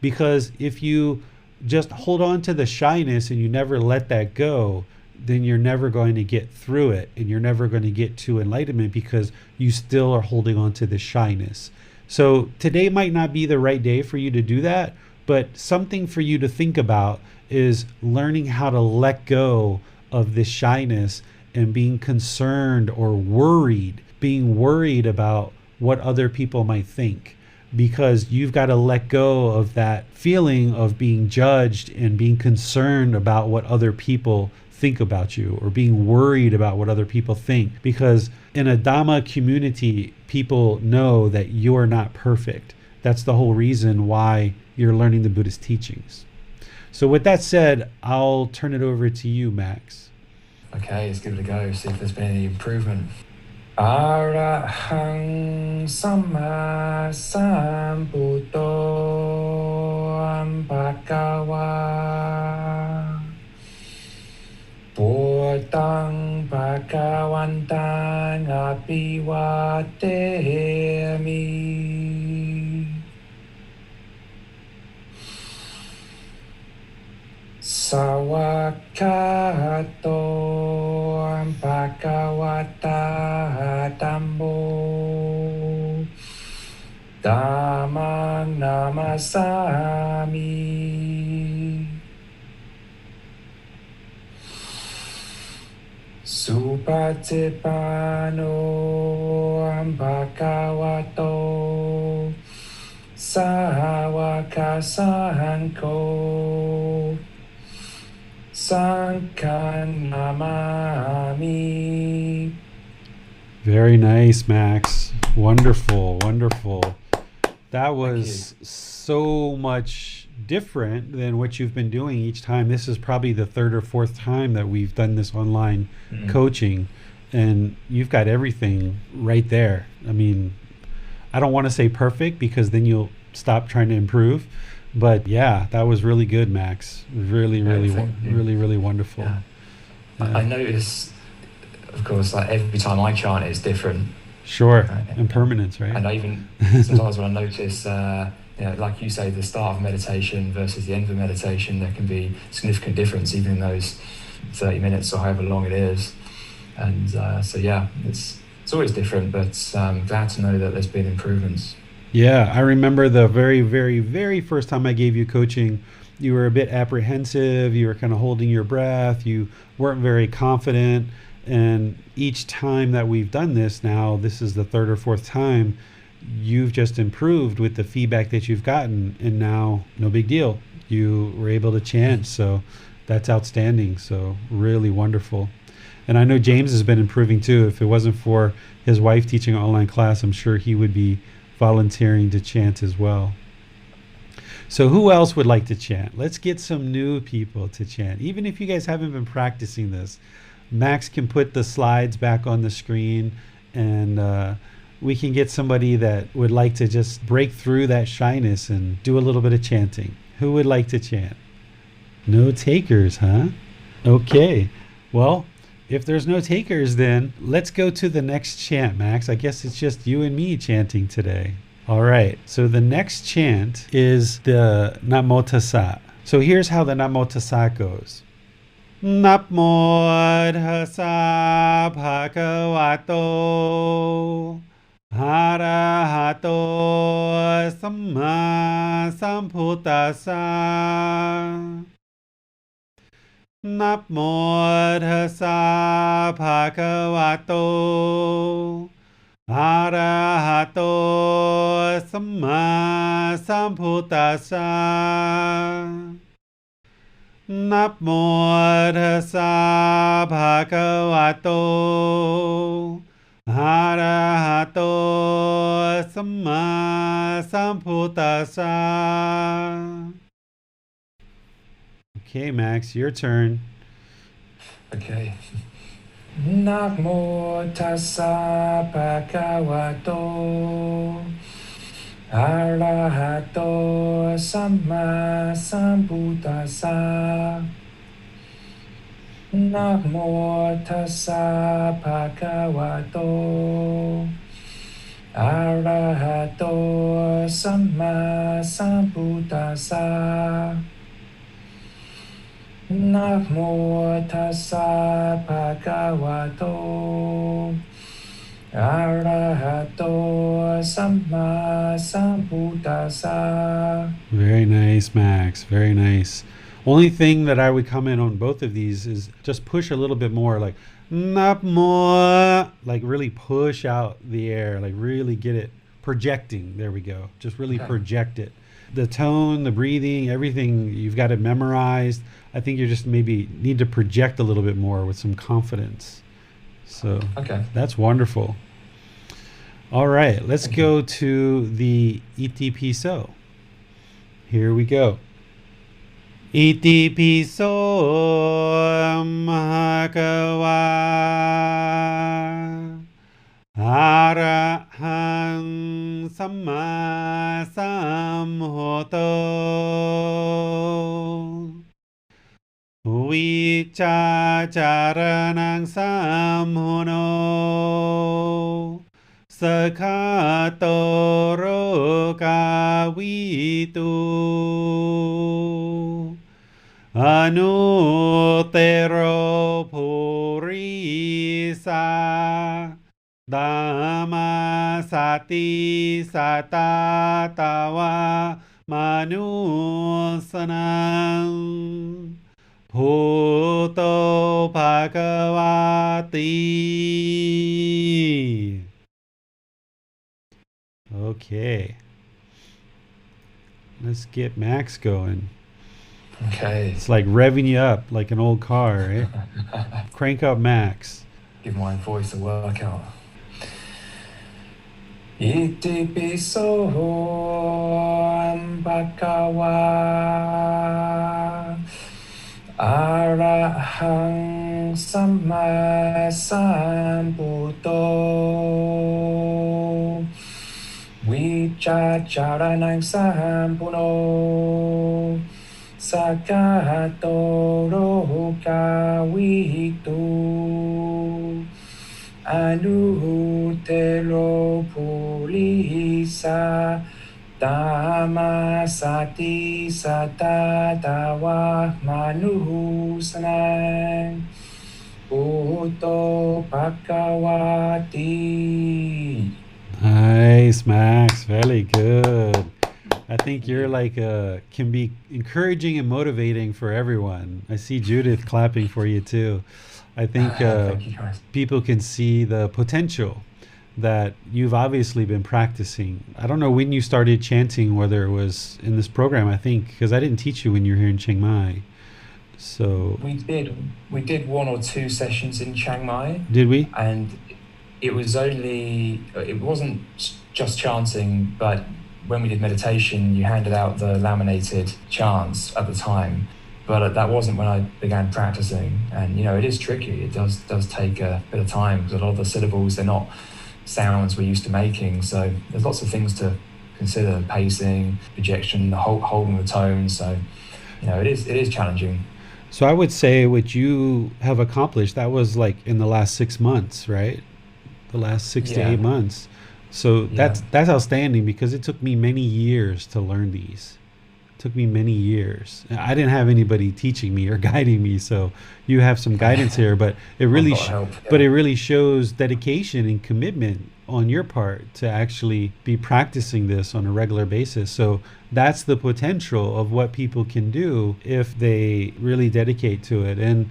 Because if you just hold on to the shyness and you never let that go, then you're never going to get through it, and you're never going to get to enlightenment because you still are holding on to the shyness. So today might not be the right day for you to do that, but something for you to think about is learning how to let go of this shyness and being concerned or being worried about what other people might think, because you've got to let go of that feeling of being judged and being concerned about what other people think about you, or being worried about what other people think, because in a Dhamma community, people know that you're not perfect. That's the whole reason why you're learning the Buddhist teachings. So with that said, I'll turn it over to you, Max. Okay, let's give it a go, see if there's been any improvement. Arahang Samma Sambuddho Bhagava Buddhaṃ Bhagavantang Abhiwademi Sawakato Bhagavata Dhammo Dhammang Namasami Supatipano Bhagavato Sawaka Sangho Sanghan Namami. Very nice, Max. Wonderful, wonderful. That was so much different than what you've been doing each time. This is probably the third or fourth time that we've done this online coaching, and you've got everything right there. I mean, I don't want to say perfect because then you'll stop trying to improve. But yeah, that was really good, Max. Really, really wonderful. Yeah. I notice, of course, like every time I chant, it's different. Sure, impermanence, right? And I even sometimes when I notice, like you say, the start of meditation versus the end of meditation, there can be significant difference, even in those 30 minutes or however long it is. And so yeah, it's always different, but glad to know that there's been improvements. Yeah, I remember the very first time I gave you coaching, you were a bit apprehensive, you were kind of holding your breath, you weren't very confident, and each time that we've done this now, this is the third or fourth time, you've just improved with the feedback that you've gotten, and now no big deal. You were able to chant, so that's outstanding, so really wonderful. And I know James has been improving too. If it wasn't for his wife teaching an online class, I'm sure he would be volunteering to chant as well. So who else would like to chant? Let's get some new people to chant. Even if you guys haven't been practicing this, Max can put the slides back on the screen, and we can get somebody that would like to just break through that shyness and do a little bit of chanting. Who would like to chant? No takers, huh? Okay. Well, if there's no takers, then let's go to the next chant, Max. I guess it's just you and me chanting today. All right. So the next chant is the Namo Tassa. So here's how the Namo Tassa goes. Namo Tassa Bhagavato Arahato Samma Sambuddhassa. Namo Tassa Bhagavato Arahato Samma Sambuddhassa. Namo Tassa Bhagavato Arahato Samma Sambuddhassa. Okay, Max, your turn. Okay. Namo Tassa Bhagavato Arahato Samma Sambuddhassa. Namo Tassa Bhagavato Arahato Samma Sambuddhassa. Namo Tassa Bhagavato Arahato Samma Sambuddhassa. Very nice, Max. Very nice. Only thing that I would comment on both of these is just push a little bit more, like Namo, like really push out the air, like really get it projecting. There we go. Just really project it. The tone, the breathing, everything, you've got it memorized. I think you just maybe need to project a little bit more with some confidence. So that's wonderful. All right, let's go to the Iti Piso. Here we go. Iti Piso Mahakava Arahang Samma Samhoto Vichachara นังสัมโหโนสัคคาโตโรกาวิตุอนุเตโรภูริสาดามาสติสัตตาตาวามนุสนังภูโตภควาติ Okay, let's get Max going. Okay. It's like revving you up like an old car, right? Crank up Max. Give my voice a workout. Iti piso bhagava arahang samma sambuddho vichacharanang sampuno sakato roka vitu Anuttero pulisa dhamma sati satatawa manusanang Buddho bhagavati. Nice, Max. Very good. I think you're like can be encouraging and motivating for everyone. I see Judith clapping for you too. I think Thank you, guys. people can see the potential that you've obviously been practicing. I don't know when you started chanting, whether it was in this program, I think, because I didn't teach you when you were here in Chiang Mai. So We did one or two sessions in Chiang Mai, did we? and it wasn't just chanting, but when we did meditation, you handed out the laminated chants at the time. But that wasn't when I began practicing. And, it is tricky. It does take a bit of time because a lot of the syllables, they're not sounds we're used to making. So there's lots of things to consider: pacing, projection, holding the tone. So, it is challenging. So I would say what you have accomplished, that was like in the last 6 months, right? The last 6 to Yeah. 8 months. So Yeah. that's outstanding, because it took me many years to learn these. It took me many years. I didn't have anybody teaching me or guiding me, so you have some guidance here. But it really, Got help, yeah. but it really shows dedication and commitment on your part to actually be practicing this on a regular basis. So that's the potential of what people can do if they really dedicate to it. And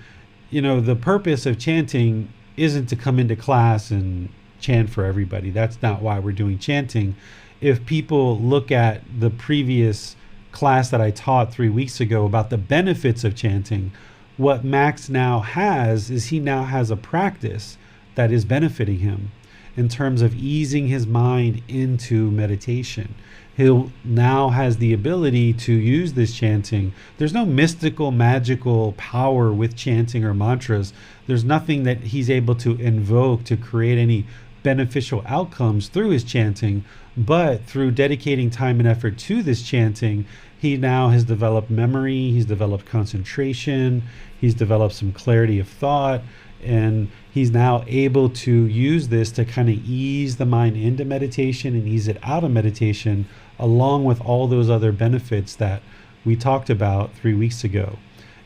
the purpose of chanting isn't to come into class and chant for everybody. That's not why we're doing chanting. If people look at the previous class that I taught 3 weeks ago about the benefits of chanting, what Max now has is he now has a practice that is benefiting him in terms of easing his mind into meditation. He now has the ability to use this chanting. There's no mystical, magical power with chanting or mantras. There's nothing that he's able to invoke to create any beneficial outcomes through his chanting, but through dedicating time and effort to this chanting, he now has developed memory, he's developed concentration, he's developed some clarity of thought, and he's now able to use this to kind of ease the mind into meditation and ease it out of meditation, along with all those other benefits that we talked about 3 weeks ago.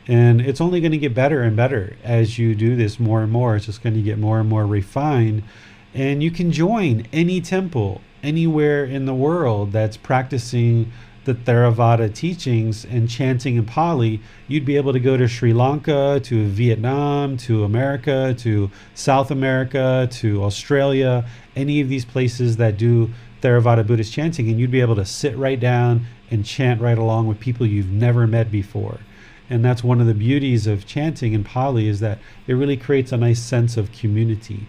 And it's only going to get better and better as you do this more and more. It's just going to get more and more refined. And you can join any temple anywhere in the world that's practicing the Theravada teachings and chanting in Pali. You'd be able to go to Sri Lanka, to Vietnam, to America, to South America, to Australia, any of these places that do Theravada Buddhist chanting, and you'd be able to sit right down and chant right along with people you've never met before. And that's one of the beauties of chanting in Pali, is that it really creates a nice sense of community.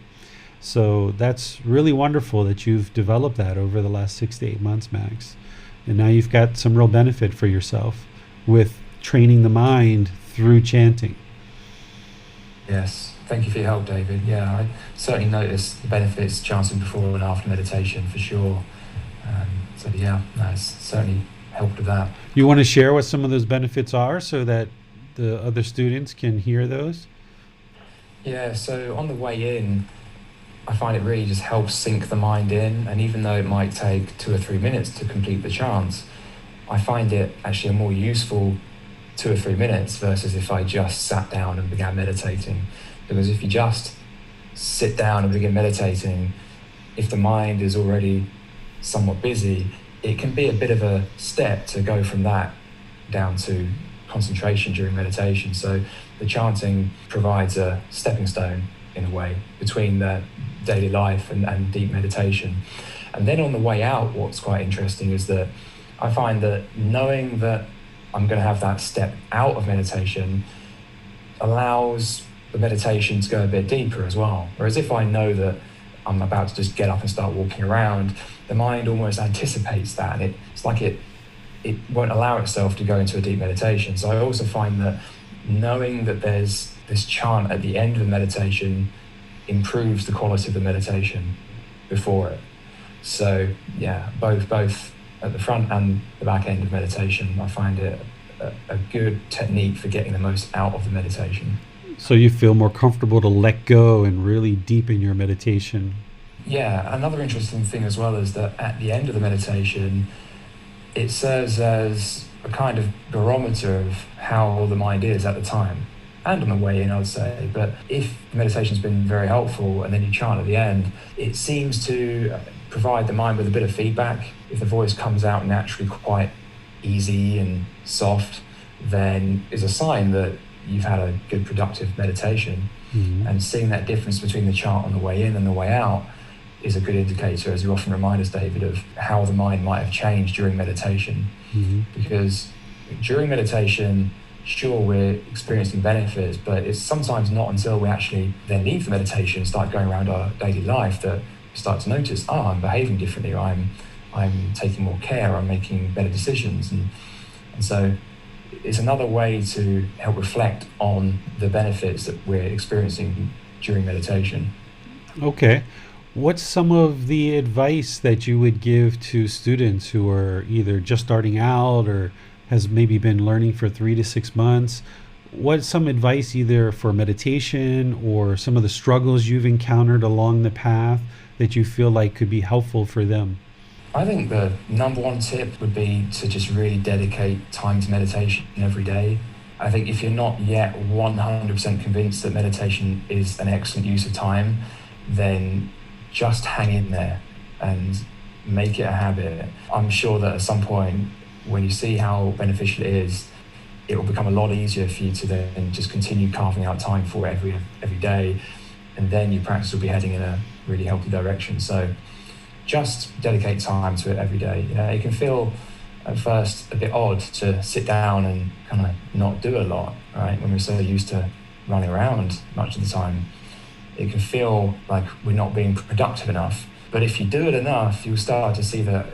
So that's really wonderful that you've developed that over the last 6 to 8 months, Max. And now you've got some real benefit for yourself with training the mind through chanting. Yes. Thank you for your help, David. Yeah, I certainly noticed the benefits chanting before and after meditation, for sure. So yeah, that's certainly helped with that. You want to share what some of those benefits are so that the other students can hear those? Yeah, so on the way in, I find it really just helps sink the mind in. And even though it might take 2 or 3 minutes to complete the chant, I find it actually a more useful 2 or 3 minutes versus if I just sat down and began meditating. Because if you just sit down and begin meditating, if the mind is already somewhat busy, it can be a bit of a step to go from that down to concentration during meditation. So the chanting provides a stepping stone in a way between the daily life and deep meditation. And then on the way out, what's quite interesting is that I find that knowing that I'm going to have that step out of meditation allows the meditation to go a bit deeper as well. Whereas if I know that I'm about to just get up and start walking around, the mind almost anticipates that, and it's like it won't allow itself to go into a deep meditation. So I also find that knowing that there's this chant at the end of the meditation improves the quality of the meditation before it. So yeah, both at the front and the back end of meditation, I find it a good technique for getting the most out of the meditation. So you feel more comfortable to let go and really deepen your meditation. Yeah, another interesting thing as well is that at the end of the meditation, it serves as a kind of barometer of how the mind is at the time, and on the way in, I would say. But if the meditation's been very helpful and then you chant at the end, it seems to provide the mind with a bit of feedback. If the voice comes out naturally quite easy and soft, then is a sign that you've had a good productive meditation. Mm-hmm. And seeing that difference between the chant on the way in and the way out is a good indicator, as you often remind us, David, of how the mind might have changed during meditation. Mm-hmm. Because during meditation, sure, we're experiencing benefits, but it's sometimes not until we actually then leave the meditation and start going around our daily life that we start to notice, I'm behaving differently, I'm taking more care, I'm making better decisions. And so it's another way to help reflect on the benefits that we're experiencing during meditation. Okay. What's some of the advice that you would give to students who are either just starting out or has maybe been learning for 3 to 6 months? What's some advice either for meditation or some of the struggles you've encountered along the path that you feel like could be helpful for them? I think the number one tip would be to just really dedicate time to meditation every day. I think if you're not yet 100% convinced that meditation is an excellent use of time, then just hang in there and make it a habit. I'm sure that at some point, when you see how beneficial it is, it will become a lot easier for you to then just continue carving out time for it every day, and then your practice will be heading in a really healthy direction. So just dedicate time to it every day. You know, it can feel at first a bit odd to sit down and kind of not do a lot, right? When we're so used to running around much of the time, it can feel like we're not being productive enough. But if you do it enough, you'll start to see that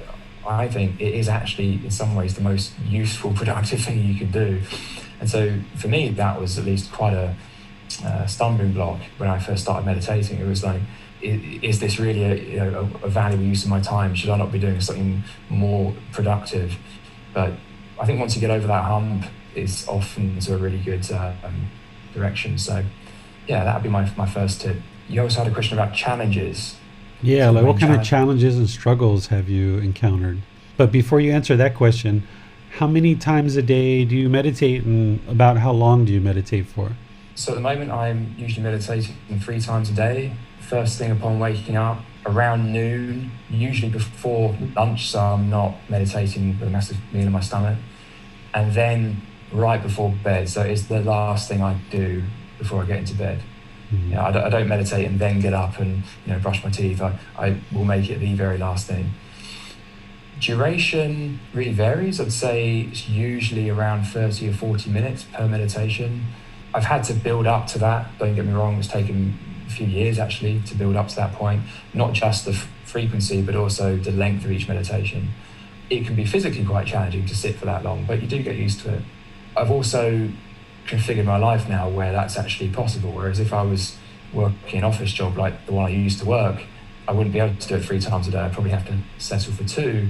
I think it is actually in some ways the most useful, productive thing you can do. And so for me, that was at least quite a stumbling block when I first started meditating. It was like, is this really a valuable use of my time? Should I not be doing something more productive? But I think once you get over that hump, it's often to a really good direction. So yeah, that would be my first tip. You also had a question about challenges. Yeah, like what kind of challenges and struggles have you encountered? But before you answer that question, how many times a day do you meditate, and about how long do you meditate for? So at the moment, I'm usually meditating 3 times a day. First thing upon waking up, around noon, usually before lunch, so I'm not meditating with a massive meal in my stomach. And then right before bed, so it's the last thing I do before I get into bed. Mm-hmm. You know, I don't meditate and then get up and brush my teeth. I will make it the very last thing. Duration really varies. I'd say it's usually around 30 or 40 minutes per meditation. I've had to build up to that, don't get me wrong. It's taken a few years actually to build up to that point. Not just the frequency, but also the length of each meditation. It can be physically quite challenging to sit for that long, but you do get used to it. I've also configured my life now where that's actually possible, whereas if I was working an office job like the one I used to work, I wouldn't be able to do it 3 times a day. I'd probably have to settle for 2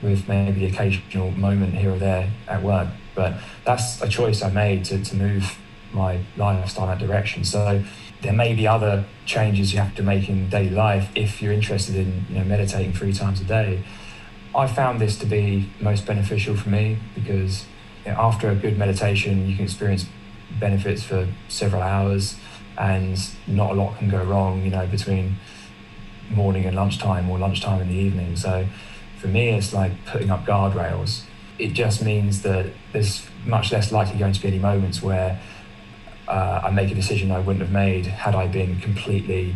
with maybe the occasional moment here or there at work. But that's a choice I made to move my lifestyle in that direction. So there may be other changes you have to make in daily life if you're interested in meditating 3 times a day. I found this to be most beneficial for me because after a good meditation, you can experience benefits for several hours, and not a lot can go wrong, between morning and lunchtime or lunchtime in the evening. So for me, it's like putting up guardrails. It just means that there's much less likely going to be any moments where I make a decision I wouldn't have made had I been completely,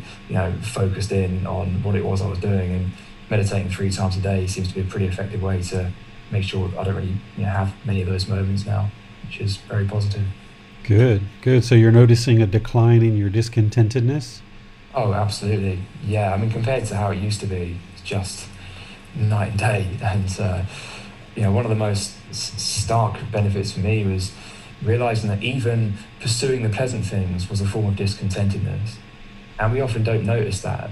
focused in on what it was I was doing. And meditating 3 times a day seems to be a pretty effective way to make sure I don't really have many of those moments now, which is very positive. Good. So you're noticing a decline in your discontentedness? Oh, absolutely. Yeah, I mean, compared to how it used to be, it's just night and day. And, one of the most stark benefits for me was realizing that even pursuing the pleasant things was a form of discontentedness. And we often don't notice that.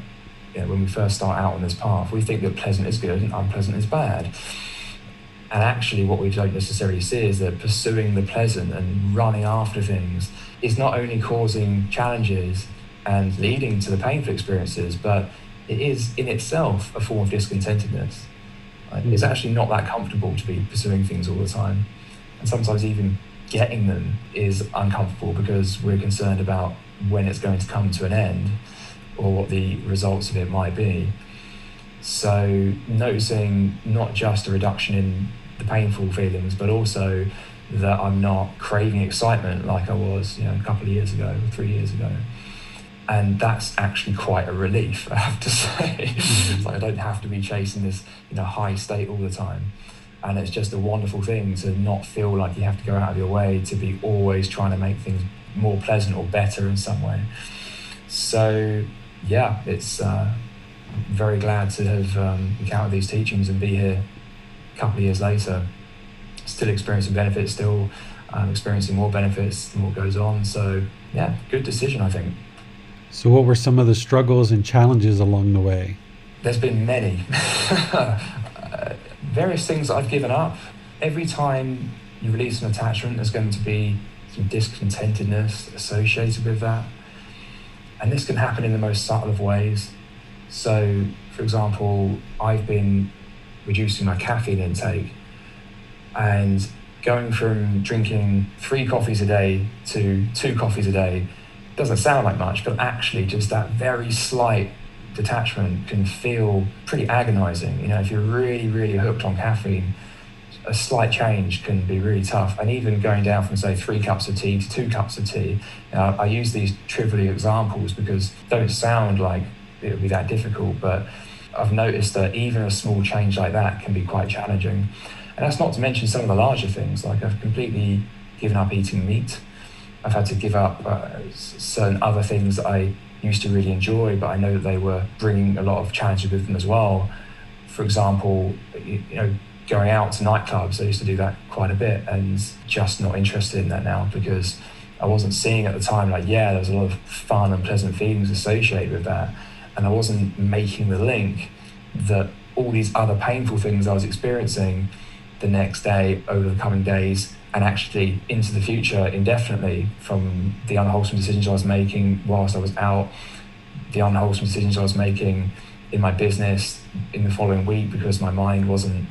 When we first start out on this path, we think that pleasant is good and unpleasant is bad. And actually what we don't necessarily see is that pursuing the pleasant and running after things is not only causing challenges and leading to the painful experiences, but it is in itself a form of discontentedness. It's actually not that comfortable to be pursuing things all the time. And sometimes even getting them is uncomfortable because we're concerned about when it's going to come to an end or what the results of it might be. So noticing not just a reduction in the painful feelings, but also that I'm not craving excitement like I was, a couple of years ago, 3 years ago. And that's actually quite a relief, I have to say. It's like I don't have to be chasing this, high state all the time. And it's just a wonderful thing to not feel like you have to go out of your way to be always trying to make things more pleasant or better in some way. So, yeah, it's very glad to have encountered these teachings and be here a couple of years later, still experiencing benefits, still experiencing more benefits the more it goes on. So, yeah, good decision, I think. So what were some of the struggles and challenges along the way? There's been many. Various things that I've given up. Every time you release an attachment, there's going to be some discontentedness associated with that. And this can happen in the most subtle of ways. So, for example, I've been reducing my caffeine intake and going from drinking 3 coffees a day to 2 coffees a day doesn't sound like much, but actually just that very slight detachment can feel pretty agonizing. If you're really, really hooked on caffeine, a slight change can be really tough. And even going down from, say, 3 cups of tea to 2 cups of tea, I use these trivial examples because they don't sound like it would be that difficult, but I've noticed that even a small change like that can be quite challenging. And that's not to mention some of the larger things, like I've completely given up eating meat. I've had to give up certain other things that I used to really enjoy, but I know that they were bringing a lot of challenges with them as well. For example, going out to nightclubs, I used to do that quite a bit, and just not interested in that now because I wasn't seeing at the time, there was a lot of fun and pleasant feelings associated with that. And I wasn't making the link that all these other painful things I was experiencing the next day, over the coming days, and actually into the future indefinitely, from the unwholesome decisions I was making whilst I was out, the unwholesome decisions I was making in my business in the following week because my mind wasn't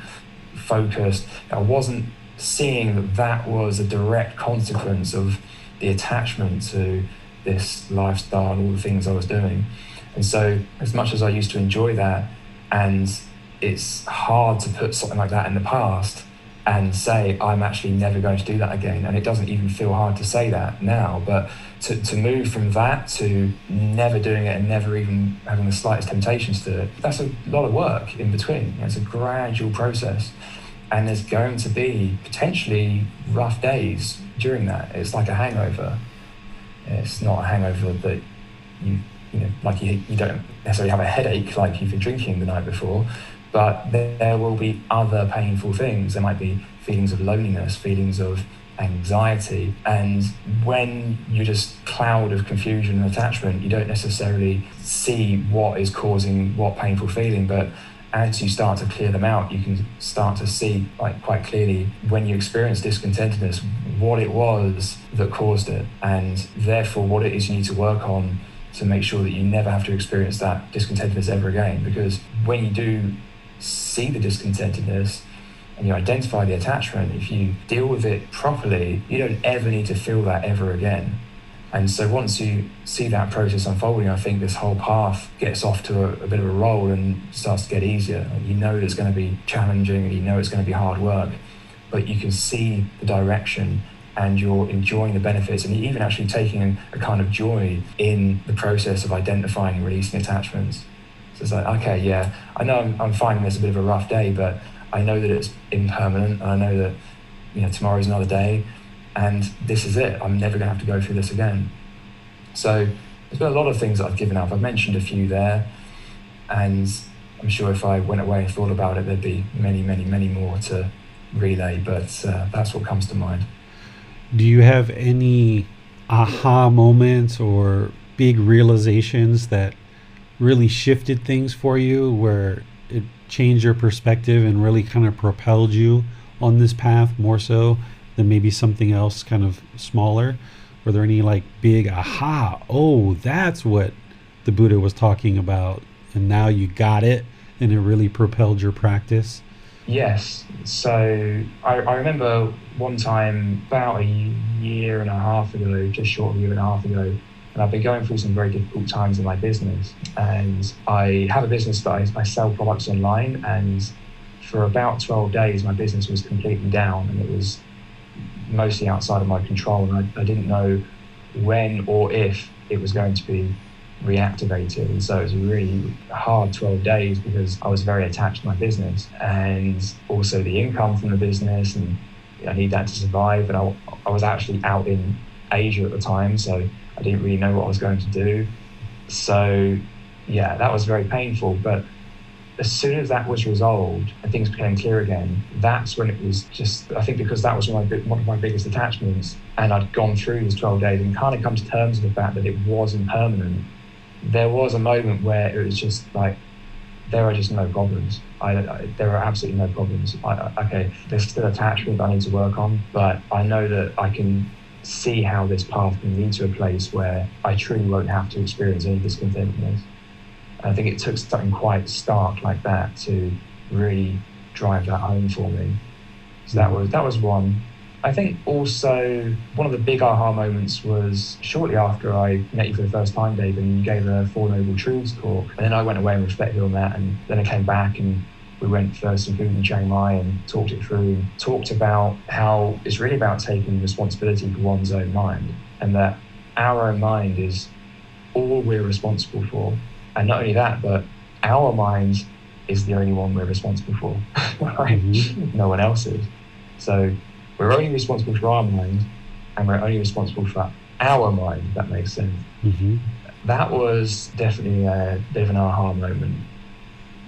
focused. I wasn't seeing that that was a direct consequence of the attachment to this lifestyle and all the things I was doing. And so as much as I used to enjoy that, and it's hard to put something like that in the past and say, I'm actually never going to do that again. And it doesn't even feel hard to say that now, but to move from that to never doing it and never even having the slightest temptations to it, that's a lot of work in between. It's a gradual process. And there's going to be potentially rough days during that. It's like a hangover. It's not a hangover that you don't necessarily have a headache like you've been drinking the night before, but there will be other painful things. There might be feelings of loneliness, feelings of anxiety, and when you're just cloud of confusion and attachment, you don't necessarily see what is causing what painful feeling, but as you start to clear them out, you can start to see like quite clearly when you experience discontentedness, what it was that caused it, and therefore what it is you need to work on to make sure that you never have to experience that discontentedness ever again. Because when you do see the discontentedness and you identify the attachment, if you deal with it properly, you don't ever need to feel that ever again. And so once you see that process unfolding, I think this whole path gets off to a bit of a roll and starts to get easier. You know it's going to be challenging, and you know it's going to be hard work, but you can see the direction and you're enjoying the benefits, and you're even actually taking a kind of joy in the process of identifying and releasing attachments. So it's like, okay, yeah, I know I'm finding this a bit of a rough day, but I know that it's impermanent, and I know that, you know, tomorrow's another day, and this is it. I'm never going to have to go through this again. So there's been a lot of things that I've given up. I've mentioned a few there, and I'm sure if I went away and thought about it, there'd be many, many, many more to relay, but that's what comes to mind. Do you have any aha moments or big realizations that really shifted things for you, where it changed your perspective and really kind of propelled you on this path more so than maybe something else kind of smaller? Were there any like big aha, oh, that's what the Buddha was talking about, and now you got it and it really propelled your practice? Yes. So I remember one time about a year and a half ago, just short of a year and a half ago, and I've been going through some very difficult times in my business. And I have a business that I sell products online, and for about 12 days, my business was completely down, and it was mostly outside of my control, and I didn't know when or if it was going to be reactivated. And so it was a really hard 12 days because I was very attached to my business and also the income from the business, and I need that to survive. And I was actually out in Asia at the time, so I didn't really know what I was going to do. So yeah, that was very painful. But as soon as that was resolved and things became clear again, that's when it was just, I think because that was one of my biggest attachments, and I'd gone through these 12 days and kind of come to terms with the fact that it wasn't permanent, there was a moment where it was just like, there are just no problems. There are absolutely no problems. Okay, there's still attachment I need to work on, but I know that I can see how this path can lead to a place where I truly won't have to experience any discontentedness. I think it took something quite stark like that to really drive that home for me. So that was one. I think also one of the big aha moments was shortly after I met you for the first time, Dave, and you gave a Four Noble Truths talk. And then I went away and reflected on that, and then I came back and we went for some food in Chiang Mai and talked it through, talked about how it's really about taking responsibility for one's own mind, and that our own mind is all we're responsible for. And not only that, but our mind is the only one we're responsible for, right? Mm-hmm. No one else is. So we're only responsible for our mind, and we're only responsible for our mind, if that makes sense. Mm-hmm. That was definitely a bit of an aha moment,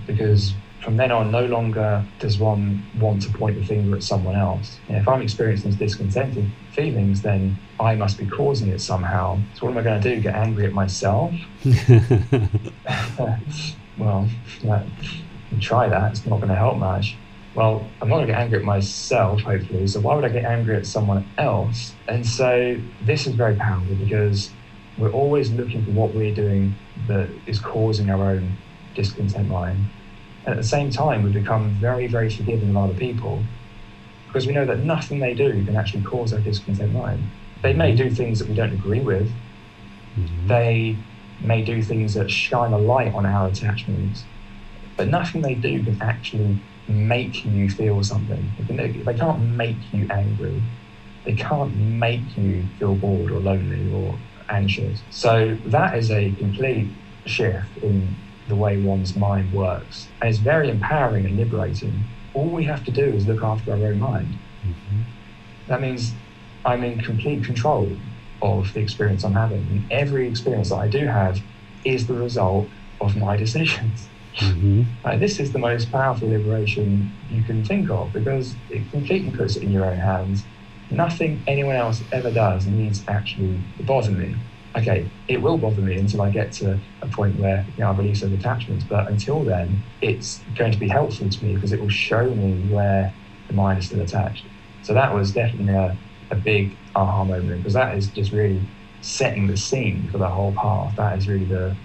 because from then on, no longer does one want to point the finger at someone else. And if I'm experiencing these discontented feelings, then I must be causing it somehow. So what am I going to do? Get angry at myself? Well, try that. It's not going to help much. Well, I'm not going to get angry at myself, hopefully. So why would I get angry at someone else? And so this is very powerful, because we're always looking for what we're doing that is causing our own discontent mind. And at the same time, we become very, very forgiving of other people, because we know that nothing they do can actually cause our discontent mind. They may do things that we don't agree with. Mm-hmm. They may do things that shine a light on our attachments, but nothing they do can actually make you feel something. They can't make you angry. They can't make you feel bored or lonely or anxious. So that is a complete shift in the way one's mind works. And it's very empowering and liberating. All we have to do is look after our own mind. Mm-hmm. That means I'm in complete control of the experience I'm having. And every experience that I do have is the result of my decisions. Mm-hmm. This is the most powerful liberation you can think of, because it completely puts it in your own hands. Nothing anyone else ever does needs actually to bother me. okay, it will bother me until I get to a point where I release those attachments. But until then, it's going to be helpful to me because it will show me where the mind is still attached. So that was definitely a big aha moment, because that is just really setting the scene for the whole path. That is really the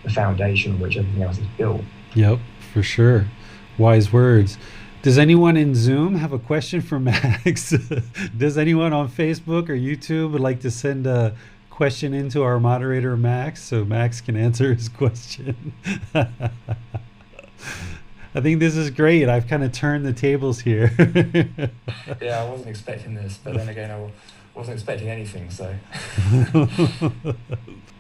foundation on which everything else is built. Yep, for sure. Wise words. Does anyone in Zoom have a question for Max? Does anyone on Facebook or YouTube would like to send a question into our moderator, Max, so Max can answer his question? I think this is great. I've kind of turned the tables here. Yeah, I wasn't expecting this, but then again, I wasn't expecting anything, so.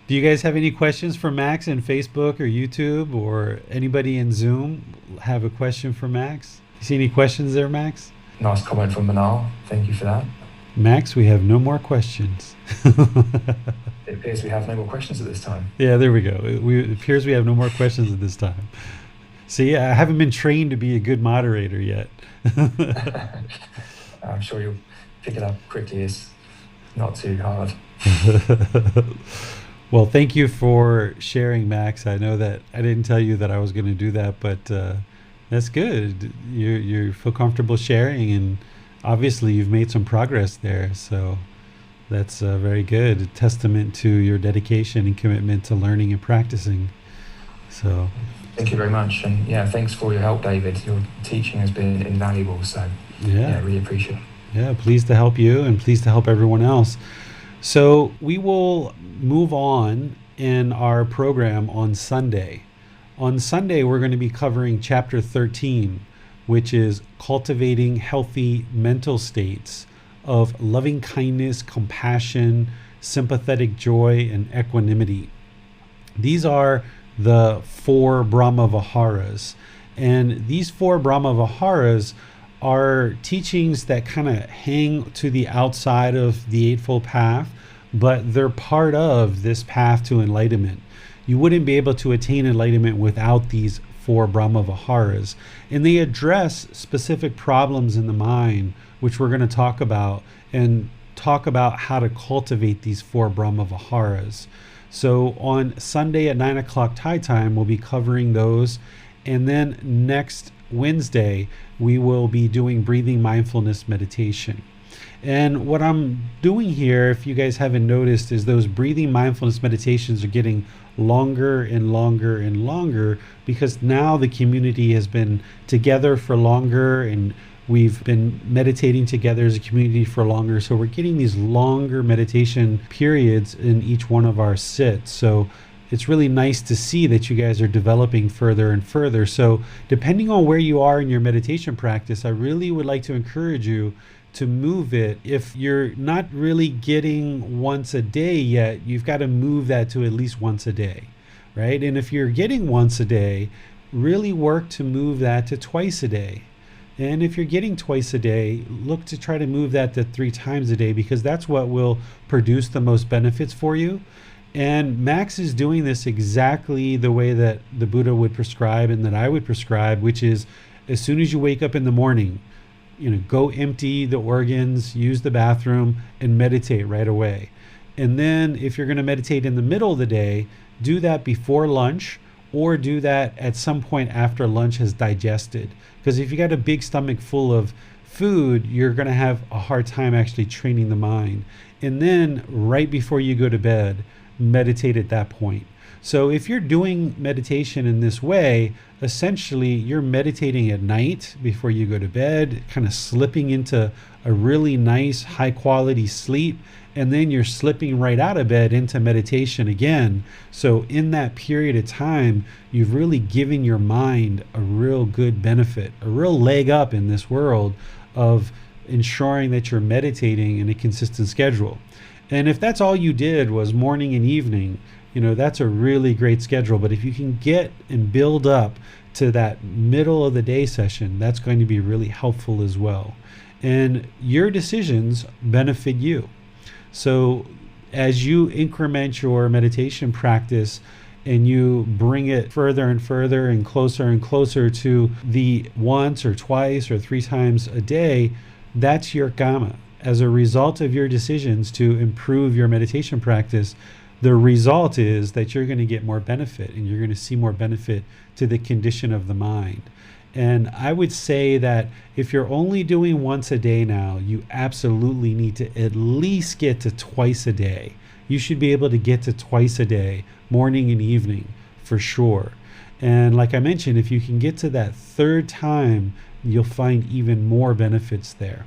Do you guys have any questions for Max in Facebook or YouTube, or anybody in Zoom have a question for Max? You see any questions there, Max? Nice comment from Manal. Thank you for that. Max, we have no more questions. It appears we have no more questions at this time. Yeah, there we go. It appears we have no more questions at this time. See, I haven't been trained to be a good moderator yet. I'm sure you'll pick it up quickly. It's not too hard. Well, thank you for sharing, Max. I know that I didn't tell you that I was going to do that, but that's good. You feel comfortable sharing, and obviously you've made some progress there. So that's very good. A testament to your dedication and commitment to learning and practicing. So thank you very much. And yeah, thanks for your help, David. Your teaching has been invaluable. So yeah, really appreciate it. Yeah, pleased to help you and pleased to help everyone else. So we will move on in our program on Sunday. On Sunday, we're going to be covering chapter 13, which is cultivating healthy mental states of loving kindness, compassion, sympathetic joy, and equanimity. These are the 4 Brahma Viharas. And these 4 Brahma Viharas are teachings that kind of hang to the outside of the Eightfold Path, but they're part of this path to enlightenment. You wouldn't be able to attain enlightenment without these 4 Brahma Viharas. And they address specific problems in the mind, which we're going to talk about, and talk about how to cultivate these 4 Brahma Viharas. So on Sunday at 9 o'clock Thai time, we'll be covering those. And then next Wednesday, we will be doing breathing mindfulness meditation. And what I'm doing here, if you guys haven't noticed, is those breathing mindfulness meditations are getting longer and longer and longer, because now the community has been together for longer and we've been meditating together as a community for longer. So we're getting these longer meditation periods in each one of our sits. So it's really nice to see that you guys are developing further and further. So depending on where you are in your meditation practice, I really would like to encourage you to move it. If you're not really getting once a day yet, you've got to move that to at least once a day, right? And if you're getting once a day, really work to move that to twice a day. And if you're getting twice a day, look to try to move that to 3 times a day, because that's what will produce the most benefits for you. And Max is doing this exactly the way that the Buddha would prescribe and that I would prescribe, which is as soon as you wake up in the morning, go empty the organs, use the bathroom, and meditate right away. And then if you're going to meditate in the middle of the day, do that before lunch, or do that at some point after lunch has digested. Because if you got a big stomach full of food, you're going to have a hard time actually training the mind. And then right before you go to bed, meditate at that point. So if you're doing meditation in this way, essentially you're meditating at night before you go to bed, kind of slipping into a really nice high quality sleep, and then you're slipping right out of bed into meditation again. So in that period of time, you've really given your mind a real good benefit, a real leg up in this world of ensuring that you're meditating in a consistent schedule. And if that's all you did was morning and evening, that's a really great schedule. But if you can get and build up to that middle of the day session, that's going to be really helpful as well. And your decisions benefit you. So as you increment your meditation practice and you bring it further and further and closer to the once or twice or 3 times a day, that's your karma. As a result of your decisions to improve your meditation practice, the result is that you're going to get more benefit, and you're going to see more benefit to the condition of the mind. And I would say that if you're only doing once a day now, you absolutely need to at least get to twice a day. You should be able to get to twice a day, morning and evening, for sure. And like I mentioned, if you can get to that third time, you'll find even more benefits there.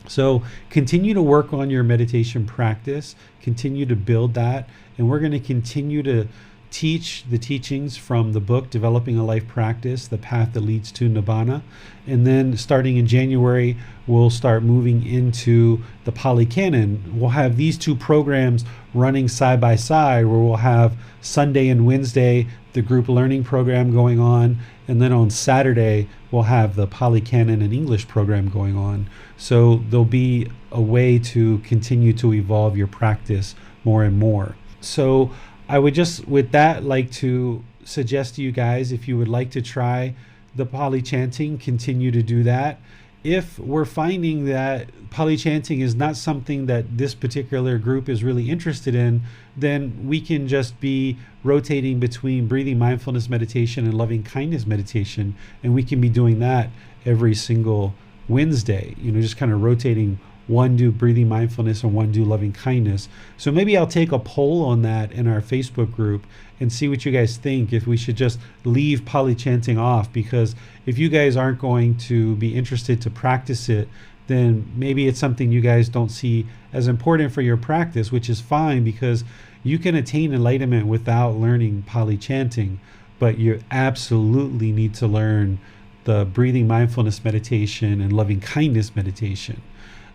So continue to work on your meditation practice, continue to build that, and we're going to continue to teach the teachings from the book, Developing a Life Practice, The Path That Leads to Nibbana. And then starting in January, we'll start moving into the Pali Canon. We'll have these two programs running side by side, where we'll have Sunday and Wednesday, the group learning program going on. And then on Saturday, we'll have the Pali Canon and English program going on. So there'll be a way to continue to evolve your practice more and more. So I would just, with that, like to suggest to you guys, if you would like to try the Pali chanting, continue to do that. If we're finding that Pali chanting is not something that this particular group is really interested in, then we can just be rotating between breathing mindfulness meditation and loving kindness meditation, and we can be doing that every single Wednesday, just kind of rotating. One do breathing mindfulness and one do loving kindness. So maybe I'll take a poll on that in our Facebook group and see what you guys think, if we should just leave Pali chanting off, because if you guys aren't going to be interested to practice it, then maybe it's something you guys don't see as important for your practice, which is fine, because you can attain enlightenment without learning Pali chanting, but you absolutely need to learn the breathing mindfulness meditation and loving kindness meditation.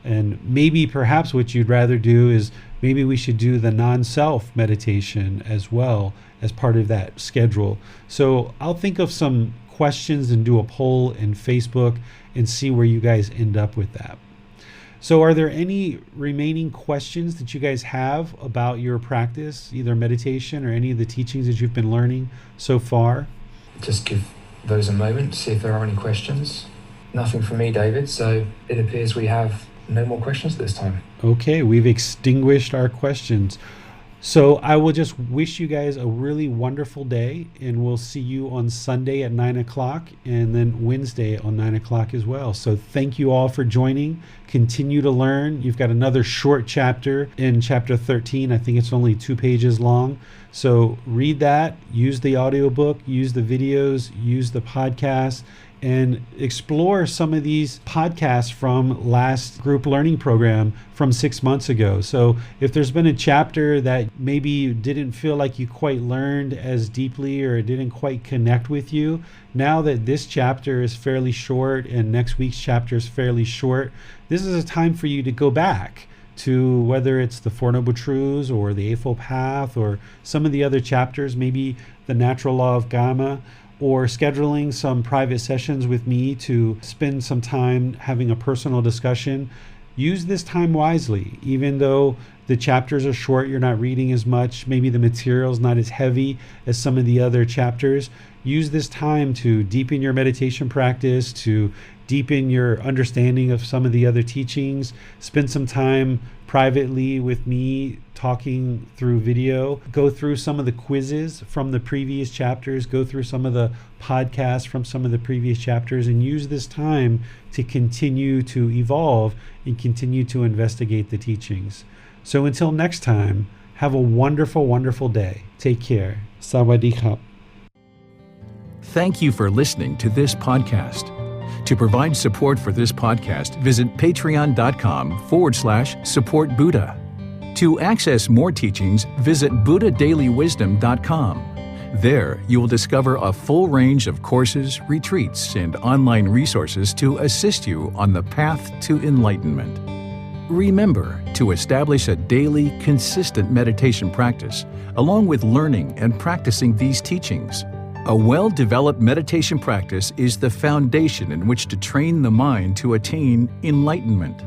And maybe perhaps what you'd rather do is maybe we should do the non-self meditation as well as part of that schedule. So I'll think of some questions and do a poll in Facebook and see where you guys end up with that. So are there any remaining questions that you guys have about your practice, either meditation or any of the teachings that you've been learning so far? Just give those a moment to see if there are any questions. Nothing from me, David, so it appears we have no more questions this time. Okay, we've extinguished our questions. So I will just wish you guys a really wonderful day, and we'll see you on Sunday at 9 o'clock and then Wednesday on 9 o'clock as well. So thank you all for joining. Continue to learn. You've got another short chapter in chapter 13. I think it's only 2 pages long. So read that, use the audiobook, use the videos, use the podcast, and explore some of these podcasts from last group learning program from 6 months ago. So if there's been a chapter that maybe you didn't feel like you quite learned as deeply, or it didn't quite connect with you, now that this chapter is fairly short and next week's chapter is fairly short, this is a time for you to go back to whether it's the Four Noble Truths or the Eightfold Path or some of the other chapters, maybe the Natural Law of Karma, or scheduling some private sessions with me to spend some time having a personal discussion. Use this time wisely. Even though the chapters are short, you're not reading as much, maybe the material's not as heavy as some of the other chapters. Use this time to deepen your meditation practice, to deepen your understanding of some of the other teachings. Spend some time privately with me talking through video. Go through some of the quizzes from the previous chapters. Go through some of the podcasts from some of the previous chapters, and use this time to continue to evolve and continue to investigate the teachings. So until next time, have a wonderful, wonderful day. Take care. Sawadee khap. Thank you for listening to this podcast. To provide support for this podcast, visit patreon.com/support Buddha. To access more teachings, visit buddhadailywisdom.com. There, you will discover a full range of courses, retreats, and online resources to assist you on the path to enlightenment. Remember to establish a daily, consistent meditation practice, along with learning and practicing these teachings. A well-developed meditation practice is the foundation in which to train the mind to attain enlightenment.